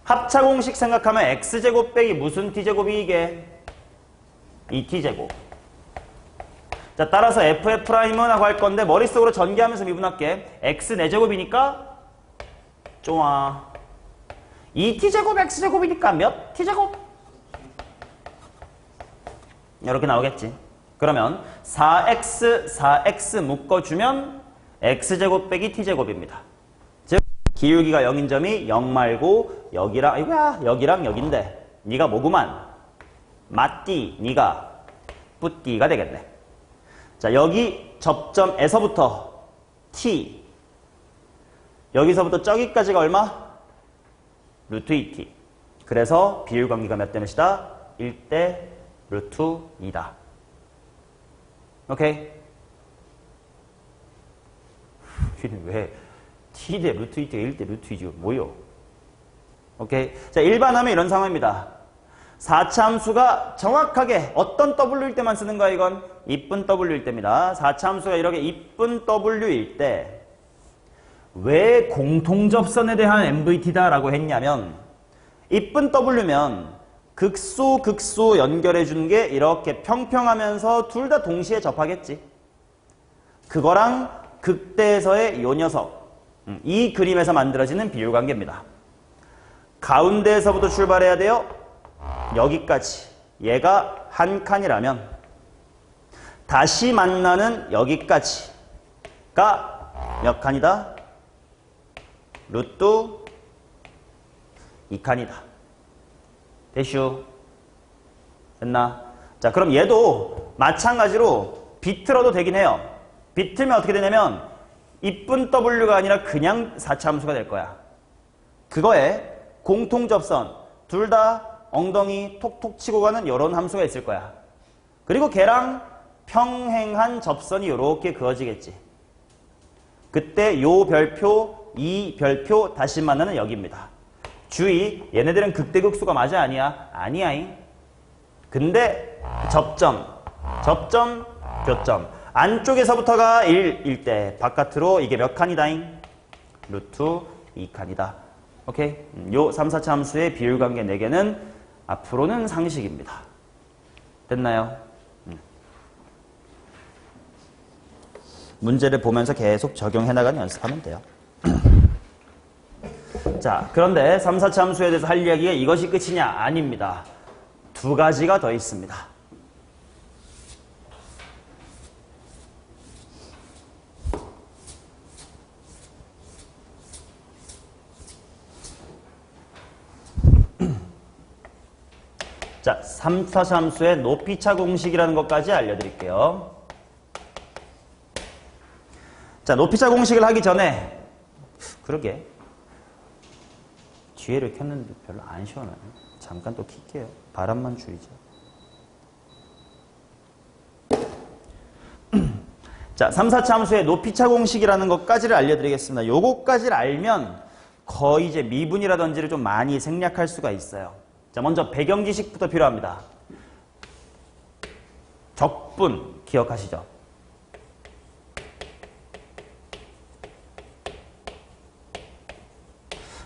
합차공식 생각하면 x제곱 빼기 무슨 t제곱이 이게? 2t제곱. 자, 따라서 f'은 하고 할 건데 머릿속으로 전개하면서 미분할게. x 4제곱이니까 좋아. 2t제곱 x제곱이니까 몇 t제곱? 이렇게 나오겠지. 그러면 4x 묶어주면 x제곱 빼기 t제곱입니다. 즉 기울기가 0인 점이 0 말고 여기랑 이거야 여기랑 여긴데 네가 뭐구만? 맞띠 네가 뿌띠가 되겠네. 자, 여기 접점에서부터 t 여기서부터 저기까지가 얼마? 루트 2t. 그래서 비율관계가 몇 대 몇이다? 1대 루트 2다. 오케이? 왜 t 대 루트 2t가 1대 루트 2지? 뭐요? 오케이? 자, 일반하면 이런 상황입니다. 4차 함수가 정확하게 어떤 w일 때만 쓰는 거야, 이건? 이쁜 w일 때입니다. 4차 함수가 이렇게 이쁜 w일 때 왜 공통접선에 대한 MVT다라고 했냐면 이쁜 w면 극소 연결해 주는 게 이렇게 평평하면서 둘 다 동시에 접하겠지. 그거랑 극대에서의 요 녀석, 이 그림에서 만들어지는 비율관계입니다. 가운데에서부터 출발해야 돼요. 여기까지. 얘가 한 칸이라면 다시 만나는 여기까지가 몇 칸이다? 루트 2칸이다. 됐슈? 됐나? 자, 그럼 얘도 마찬가지로 비틀어도 되긴 해요. 비틀면 어떻게 되냐면 이쁜 W가 아니라 그냥 4차 함수가 될 거야. 그거에 공통접선, 둘 다 엉덩이 톡톡 치고 가는 이런 함수가 있을 거야. 그리고 걔랑 평행한 접선이 이렇게 그어지겠지. 그때 요 별표, 이 별표 다시 만나는 여기입니다. 주의, 얘네들은 극대극소가 맞아 아니야? 아니야잉. 근데 접점, 교점. 안쪽에서부터가 1일 때 바깥으로 이게 몇 칸이다잉? 루트 2칸이다. 오케이? 요 3, 4차 함수의 비율관계 4개는 앞으로는 상식입니다. 됐나요? 문제를 보면서 계속 적용해 나가는 연습하면 돼요. 자, 그런데 3, 4차 함수에 대해서 할 이야기가 이것이 끝이냐? 아닙니다. 두 가지가 더 있습니다. 자, 3, 4차 함수의 높이차 공식이라는 것까지 알려드릴게요. 자, 높이차 공식을 하기 전에 그러게 뒤에를 켰는데 별로 안 시원하네. 잠깐 또 킬게요. 바람만 줄이죠. 자, 3, 4차 함수의 높이차 공식이라는 것까지를 알려드리겠습니다. 요거까지를 알면 거의 이제 미분이라든지를 좀 많이 생략할 수가 있어요. 자, 먼저 배경 지식부터 필요합니다. 적분 기억하시죠?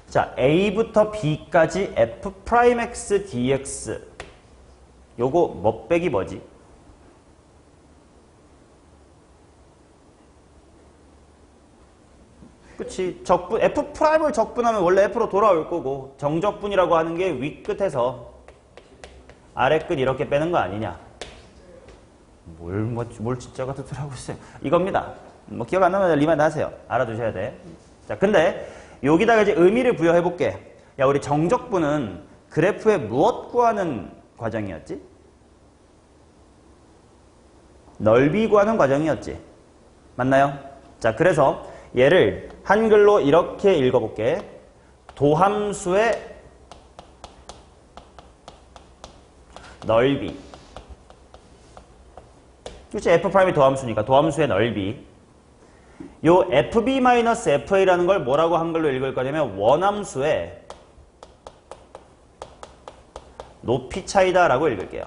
자, A부터 B까지 F'X dx. 요거 뭐 빼기 뭐지? 그치. 적분, F'을 적분하면 원래 F로 돌아올 거고, 정적분이라고 하는 게 윗끝에서 아래끝 이렇게 빼는 거 아니냐. 뭘 진짜가 듣더라고 있어요. 이겁니다. 뭐 기억 안 나면 리마인드 하세요. 알아두셔야 돼. 자, 근데 여기다가 이제 의미를 부여해 볼게. 야, 우리 정적분은 그래프에 무엇 구하는 과정이었지? 넓이 구하는 과정이었지. 맞나요? 자, 그래서 얘를 한글로 이렇게 읽어볼게. 도함수의 넓이. 그치, F'이 도함수니까 도함수의 넓이. 요 FB-FA라는 걸 뭐라고 한글로 읽을 거냐면 원함수의 높이 차이다라고 읽을게요.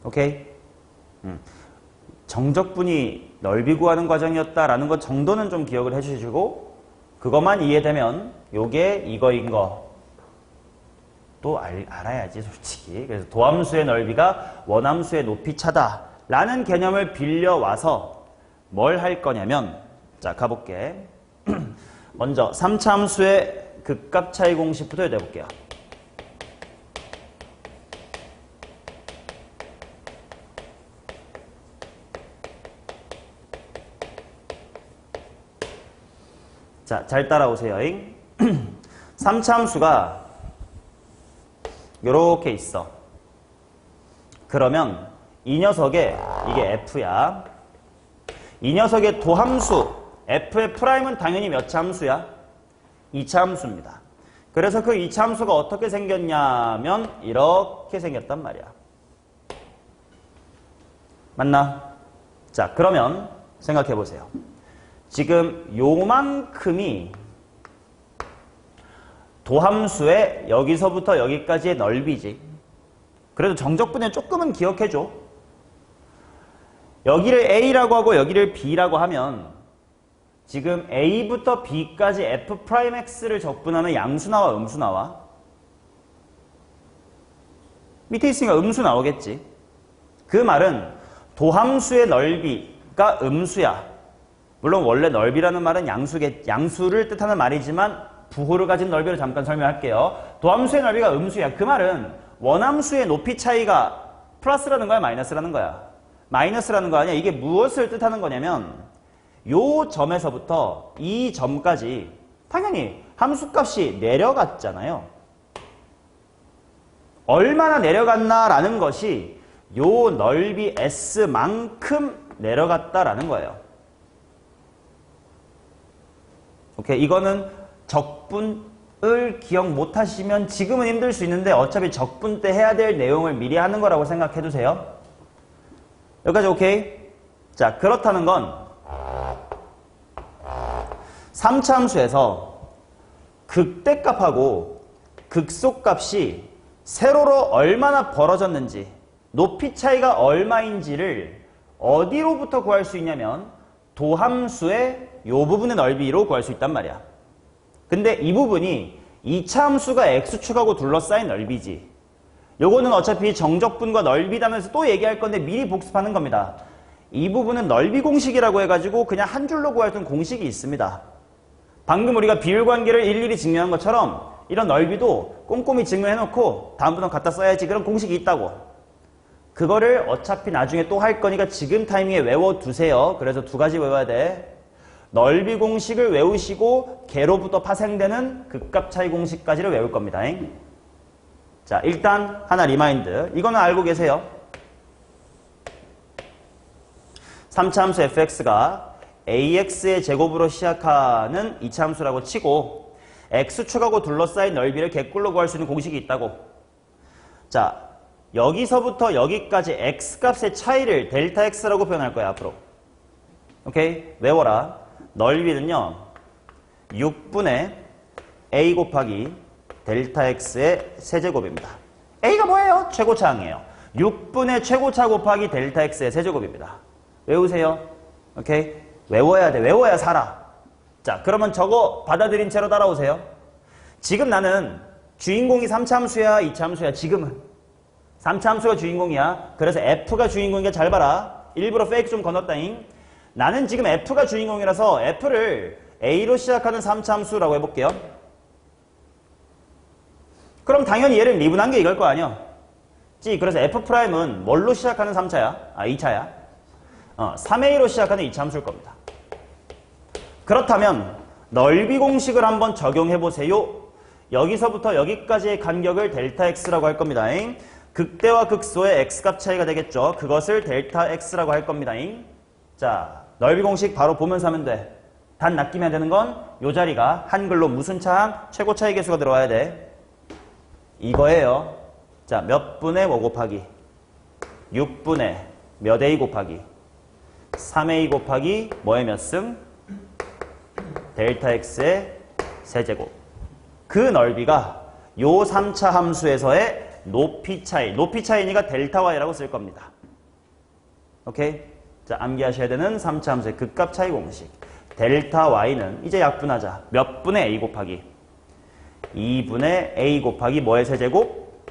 오케이? 정적분이 넓이 구하는 과정이었다라는 것 정도는 좀 기억을 해주시고 그것만 이해되면 요게 이거인 거 또 알아야지 솔직히. 그래서 도함수의 넓이가 원함수의 높이 차다 라는 개념을 빌려와서 뭘 할 거냐면 자, 가볼게. 먼저 3차 함수의 극값 차이 공식부터 내볼게요. 자, 잘 따라오세요. 3차 함수가 요렇게 있어. 그러면 이 녀석의 이게 F야. 이 녀석의 도함수 f의 프라임은 당연히 몇 차 함수야? 2차 함수입니다. 그래서 그 2차 함수가 어떻게 생겼냐면 이렇게 생겼단 말이야. 맞나? 자, 그러면 생각해 보세요. 지금 요만큼이 도함수의 여기서부터 여기까지의 넓이지. 그래도 정적분에 조금은 기억해줘. 여기를 A라고 하고 여기를 B라고 하면 지금 A부터 B까지 F'X를 적분하면 양수 나와 음수 나와? 밑에 있으니까 음수 나오겠지. 그 말은 도함수의 넓이가 음수야. 물론 원래 넓이라는 말은 양수를 뜻하는 말이지만 부호를 가진 넓이를 잠깐 설명할게요. 도함수의 넓이가 음수야. 그 말은 원함수의 높이 차이가 플러스라는 거야, 마이너스라는 거야? 마이너스라는 거 아니야. 이게 무엇을 뜻하는 거냐면 요 점에서부터 이 점까지 당연히 함수값이 내려갔잖아요. 얼마나 내려갔나라는 것이 요 넓이 S만큼 내려갔다라는 거예요. 오케이, 이거는 적분을 기억 못 하시면 지금은 힘들 수 있는데 어차피 적분 때 해야 될 내용을 미리 하는 거라고 생각해 두세요. 여기까지 오케이? 자, 그렇다는 건 3차 함수에서 극대값하고 극소값이 세로로 얼마나 벌어졌는지, 높이 차이가 얼마인지를 어디로부터 구할 수 있냐면 도함수의 이 부분의 넓이로 구할 수 있단 말이야. 근데 이 부분이 2차 함수가 x축하고 둘러싸인 넓이지. 요거는 어차피 정적분과 넓이 단원에서 또 얘기할 건데 미리 복습하는 겁니다. 이 부분은 넓이 공식이라고 해가지고 그냥 한 줄로 구할 공식이 있습니다. 방금 우리가 비율관계를 일일이 증명한 것처럼 이런 넓이도 꼼꼼히 증명해놓고 다음부터는 갖다 써야지 그런 공식이 있다고. 그거를 어차피 나중에 또 할 거니까 지금 타이밍에 외워두세요. 그래서 두 가지 외워야 돼. 넓이 공식을 외우시고 개로부터 파생되는 극값 차이 공식까지를 외울 겁니다. 자, 일단 하나 리마인드. 이거는 알고 계세요. 3차 함수 fx가 ax의 제곱으로 시작하는 2차 함수라고 치고 x축하고 둘러싸인 넓이를 개꿀로 구할 수 있는 공식이 있다고. 자, 여기서부터 여기까지 x값의 차이를 델타 x라고 표현할 거야, 앞으로. 오케이? 외워라. 넓이는요, 6분의 a 곱하기 델타 x의 세제곱입니다. a가 뭐예요? 최고차항이에요. 6분의 최고차 곱하기 델타 x의 세제곱입니다. 외우세요. 오케이? 외워야 돼. 외워야 살아. 자, 그러면 저거 받아들인 채로 따라오세요. 지금 나는 주인공이 3차 함수야, 2차 함수야, 지금은. 3차 함수가 주인공이야. 그래서 f가 주인공이니까 잘 봐라. 일부러 페이크 좀 건넜다잉. 나는 지금 f가 주인공이라서 f를 a로 시작하는 3차 함수라고 해볼게요. 그럼 당연히 얘를 미분한 게 이걸 거 아니야. 그래서 f'은 뭘로 시작하는 3차야? 2차야. 3a로 시작하는 2차 함수일 겁니다. 그렇다면 넓이 공식을 한번 적용해보세요. 여기서부터 여기까지의 간격을 델타 x라고 할 겁니다. 극대와 극소의 x값 차이가 되겠죠. 그것을 델타 x라고 할 겁니다. 자, 넓이 공식 바로 보면서 하면 돼. 단 낚이면 되는 건 이 자리가 한글로 무슨 차항? 최고 차이 계수가 들어와야 돼. 이거예요. 자, 몇 분의 뭐 곱하기 6분의 몇 a 곱하기 3a 곱하기 뭐의 몇 승? 델타 x의 세제곱. 그 넓이가 요 3차 함수에서의 높이 차이. 높이 차이니까 델타 y라고 쓸 겁니다. 오케이? 자, 암기하셔야 되는 3차 함수의 극값 차이 공식. 델타 y는 이제 약분하자. 몇 분의 a 곱하기 2분의 a 곱하기 뭐의 세제곱?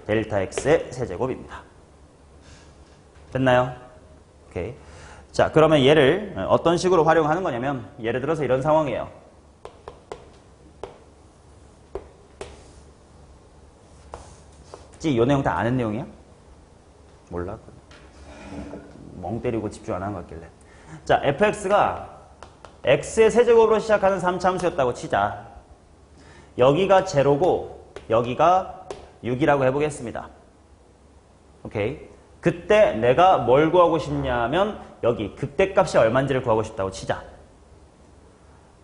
델타 x의 세제곱입니다. 됐나요? 오케이. 자, 그러면 얘를 어떤 식으로 활용하는 거냐면 예를 들어서 이런 상황이에요. 이 내용 다 아는 내용이야? 몰라? 멍 때리고 집중 안 하는 것 같길래. 자, fx가 x의 세제곱으로 시작하는 3차 함수였다고 치자. 여기가 제로고 여기가 6이라고 해보겠습니다. 오케이. 그때 내가 뭘 구하고 싶냐면 여기 극대값이 얼마인지를 구하고 싶다고 치자.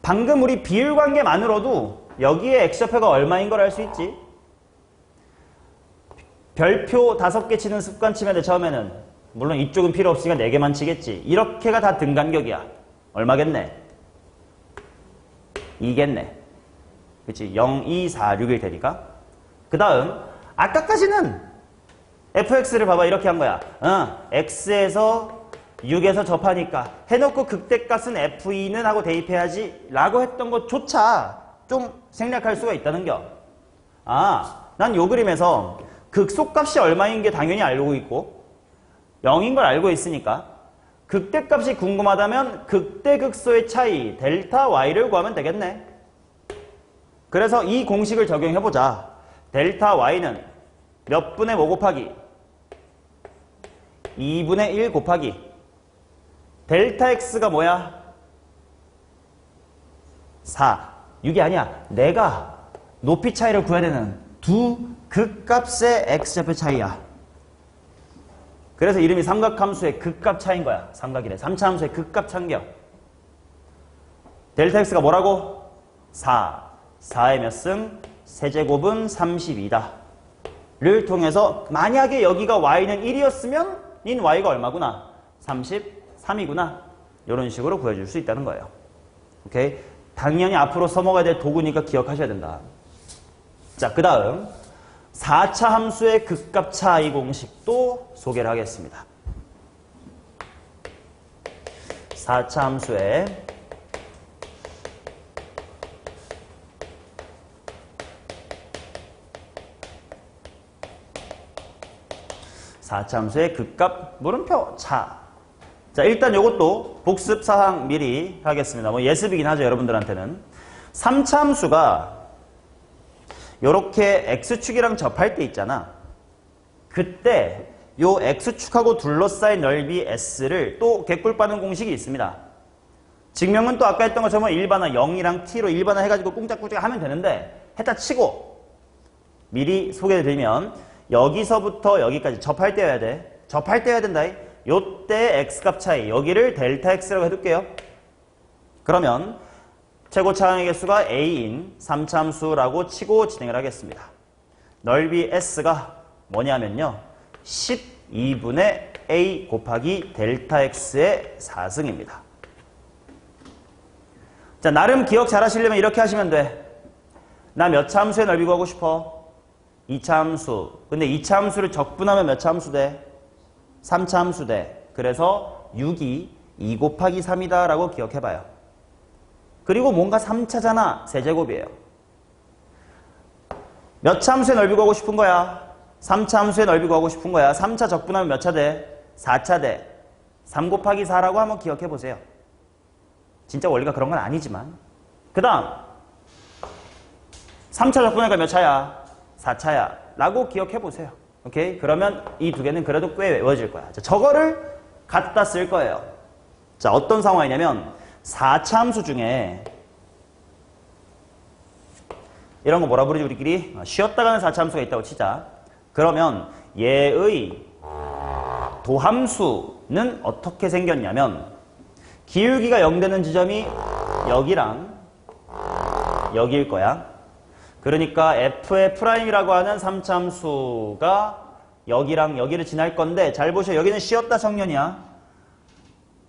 방금 우리 비율 관계만으로도 여기에 x좌표가 얼마인 걸 알 수 있지. 별표 5개 치는 습관 치면 돼. 처음에는 물론 이쪽은 필요 없으니까 4개만 치겠지. 이렇게가 다 등간격이야. 얼마겠네? 2겠네. 그치? 0, 2, 4, 6일 테니까. 그 다음 아까까지는 fx를 봐봐. 이렇게 한 거야. x에서 6에서 접하니까 해놓고 극대값은 f2는 하고 대입해야지 라고 했던 것조차 좀 생략할 수가 있다는 겨. 난 요 그림에서 극소값이 얼마인 게 당연히 알고 있고 0인 걸 알고 있으니까 극대값이 궁금하다면 극대극소의 차이 델타 y를 구하면 되겠네. 그래서 이 공식을 적용해보자. 델타 y는 몇 분의 뭐 곱하기? 2분의 1 곱하기 델타 x가 뭐야? 4. 6이 아니야. 내가 높이 차이를 구해야 되는 두 극값의 x좌표 차이야. 그래서 이름이 삼각함수의 극값 차이인 거야. 삼각이래. 3차 함수의 극값 차인겨. 델타 x가 뭐라고? 4. 4의 몇 승? 세제곱은 32다. 를 통해서 만약에 여기가 y는 1이었으면 인 y가 얼마구나? 33이구나. 이런 식으로 구해줄 수 있다는 거예요. 오케이? 당연히 앞으로 써먹어야 될 도구니까 기억하셔야 된다. 자, 그 다음 4차 함수의 극값 차이 공식도 소개를 하겠습니다. 4차 함수의 극값 물음표 차. 자, 일단 요것도 복습 사항 미리 하겠습니다. 뭐 예습이긴 하죠, 여러분들한테는. 3차 함수가 요렇게 x축이랑 접할 때 있잖아. 그때 요 x축하고 둘러싸인 넓이 s를 또 개꿀빠는 공식이 있습니다. 증명은 또 아까 했던 것처럼 일반화 0이랑 t로 일반화 해가지고 꿍짝꿍짝 하면 되는데 했다 치고 미리 소개를 드리면 여기서부터 여기까지 접할 때여야 돼. 접할 때여야 된다. 요때 x값 차이 여기를 델타 x라고 해둘게요. 그러면 최고 차항의 개수가 a인 3차 함수라고 치고 진행을 하겠습니다. 넓이 s가 뭐냐면요. 12분의 a 곱하기 델타 x의 4승입니다. 자, 나름 기억 잘 하시려면 이렇게 하시면 돼. 나 몇 차 함수의 넓이 구하고 싶어? 2차 함수. 근데 2차 함수를 적분하면 몇 차 함수 돼? 3차 함수 돼. 그래서 6이 2 곱하기 3이다 라고 기억해봐요. 그리고 뭔가 3차잖아. 세제곱이에요. 몇 차 함수의 넓이 구하고 싶은 거야? 3차 함수의 넓이 구하고 싶은 거야. 3차 적분하면 몇 차 돼? 4차 돼. 3 곱하기 4라고 한번 기억해보세요. 진짜 원리가 그런 건 아니지만. 그 다음 3차 적분하니까 몇 차야? 4차야. 라고 기억해보세요. 오케이? 그러면 이 두 개는 그래도 꽤 외워질 거야. 자, 저거를 갖다 쓸 거예요. 자, 어떤 상황이냐면 4차 함수 중에 이런 거 뭐라 부르지 우리끼리? 쉬었다 가는 4차 함수가 있다고 치자. 그러면 얘의 도함수는 어떻게 생겼냐면 기울기가 0 되는 지점이 여기랑 여기일 거야. 그러니까 f의 프라임이라고 하는 3차 함수가 여기랑 여기를 지날 건데 잘 보셔. 여기는 쉬었다 정렬이야.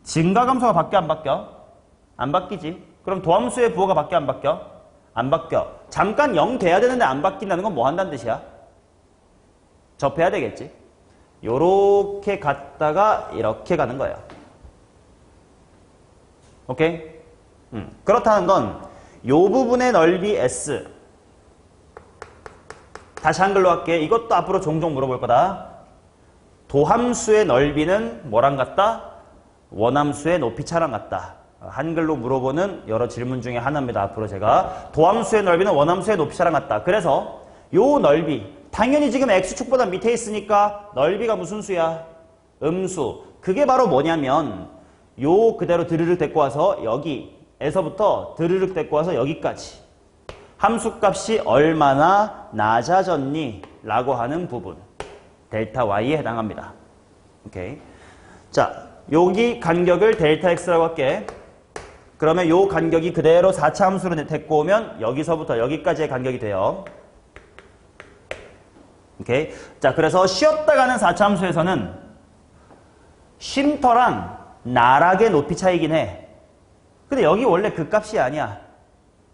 증가함수가 바뀌어 안 바뀌어? 안 바뀌지. 그럼 도함수의 부호가 바뀌어 안 바뀌어? 안 바뀌어. 잠깐 0 돼야 되는데 안 바뀐다는 건 뭐 한다는 뜻이야? 접해야 되겠지. 요렇게 갔다가 이렇게 가는 거예요. 오케이? 그렇다는 건 요 부분의 넓이 S. 다시 한글로 할게. 이것도 앞으로 종종 물어볼 거다. 도함수의 넓이는 뭐랑 같다? 원함수의 높이차랑 같다. 한글로 물어보는 여러 질문 중에 하나입니다. 앞으로 제가 도함수의 넓이는 원함수의 높이차랑 같다. 그래서 요 넓이 당연히 지금 x축보다 밑에 있으니까 넓이가 무슨 수야? 음수. 그게 바로 뭐냐면 요 그대로 드르륵 데리고 와서 여기에서부터 드르륵 데리고 와서 여기까지 함수값이 얼마나 낮아졌니? 라고 하는 부분 델타 y에 해당합니다. 오케이. 자, 여기 간격을 델타 x라고 할게. 그러면 요 간격이 그대로 4차 함수로 데리고 오면 여기서부터 여기까지의 간격이 돼요. 오케이. 자, 그래서 쉬었다 가는 4차 함수에서는 쉼터랑 나락의 높이 차이긴 해. 근데 여기 원래 그 값이 아니야.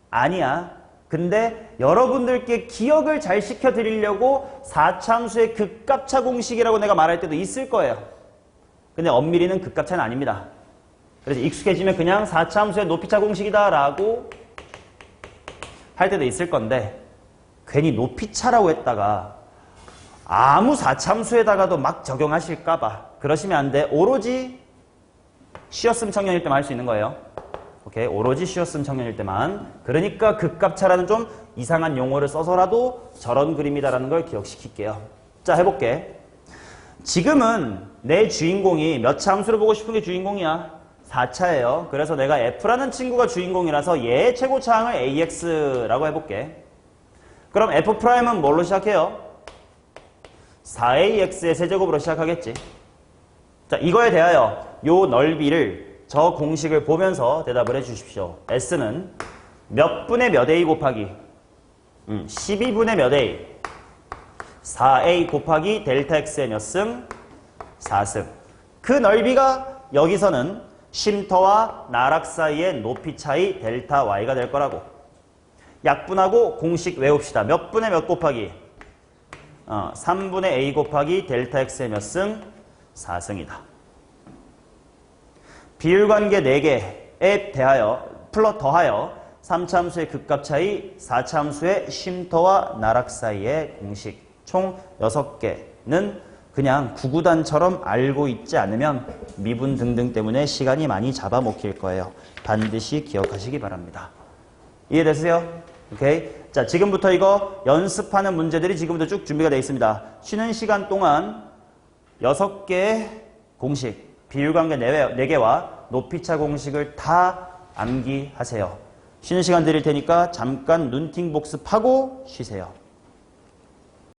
아니야. 근데 여러분들께 기억을 잘 시켜드리려고 4차 함수의 극값차 공식이라고 내가 말할 때도 있을 거예요. 근데 엄밀히는 극값차는 아닙니다. 그래서 익숙해지면 그냥 4차 함수의 높이차 공식이다 라고 할 때도 있을 건데 괜히 높이차라고 했다가 아무 4차 함수에다가도 막 적용하실까 봐 그러시면 안 돼. 오로지 쉬었음 청년일 때만 할 수 있는 거예요. 오케이, 오로지 쉬었음 청년일 때만. 그러니까 극값차라는 좀 이상한 용어를 써서라도 저런 그림이다라는 걸 기억시킬게요. 자, 해볼게. 지금은 내 주인공이 몇 차 함수를 보고 싶은 게 주인공이야? 4차예요. 그래서 내가 f라는 친구가 주인공이라서 얘의 최고차항을 ax라고 해볼게. 그럼 f'은 뭘로 시작해요? 4ax의 세제곱으로 시작하겠지. 자, 이거에 대하여 요 넓이를 저 공식을 보면서 대답을 해주십시오. S는 몇 분의 몇 A 곱하기 12분의 몇 A 4A 곱하기 델타 X의 몇 승? 4승. 그 넓이가 여기서는 쉼터와 나락 사이의 높이 차이 델타 Y가 될 거라고. 약분하고 공식 외웁시다. 몇 분의 몇 곱하기 3분의 A 곱하기 델타 X의 몇 승? 4승이다. 비율관계 4개에 대하여 더하여 3차 함수의 극값 차이, 4차 함수의 쉼터와 나락 사이의 공식 총 6개는 그냥 구구단처럼 알고 있지 않으면 미분 등등 때문에 시간이 많이 잡아먹힐 거예요. 반드시 기억하시기 바랍니다. 이해되세요? 오케이. 자, 지금부터 이거 연습하는 문제들이 지금부터 쭉 준비가 되어 있습니다. 쉬는 시간 동안 6개의 공식, 비율관계 4개와 높이차 공식을 다 암기하세요. 쉬는 시간 드릴 테니까 잠깐 눈팅 복습하고 쉬세요.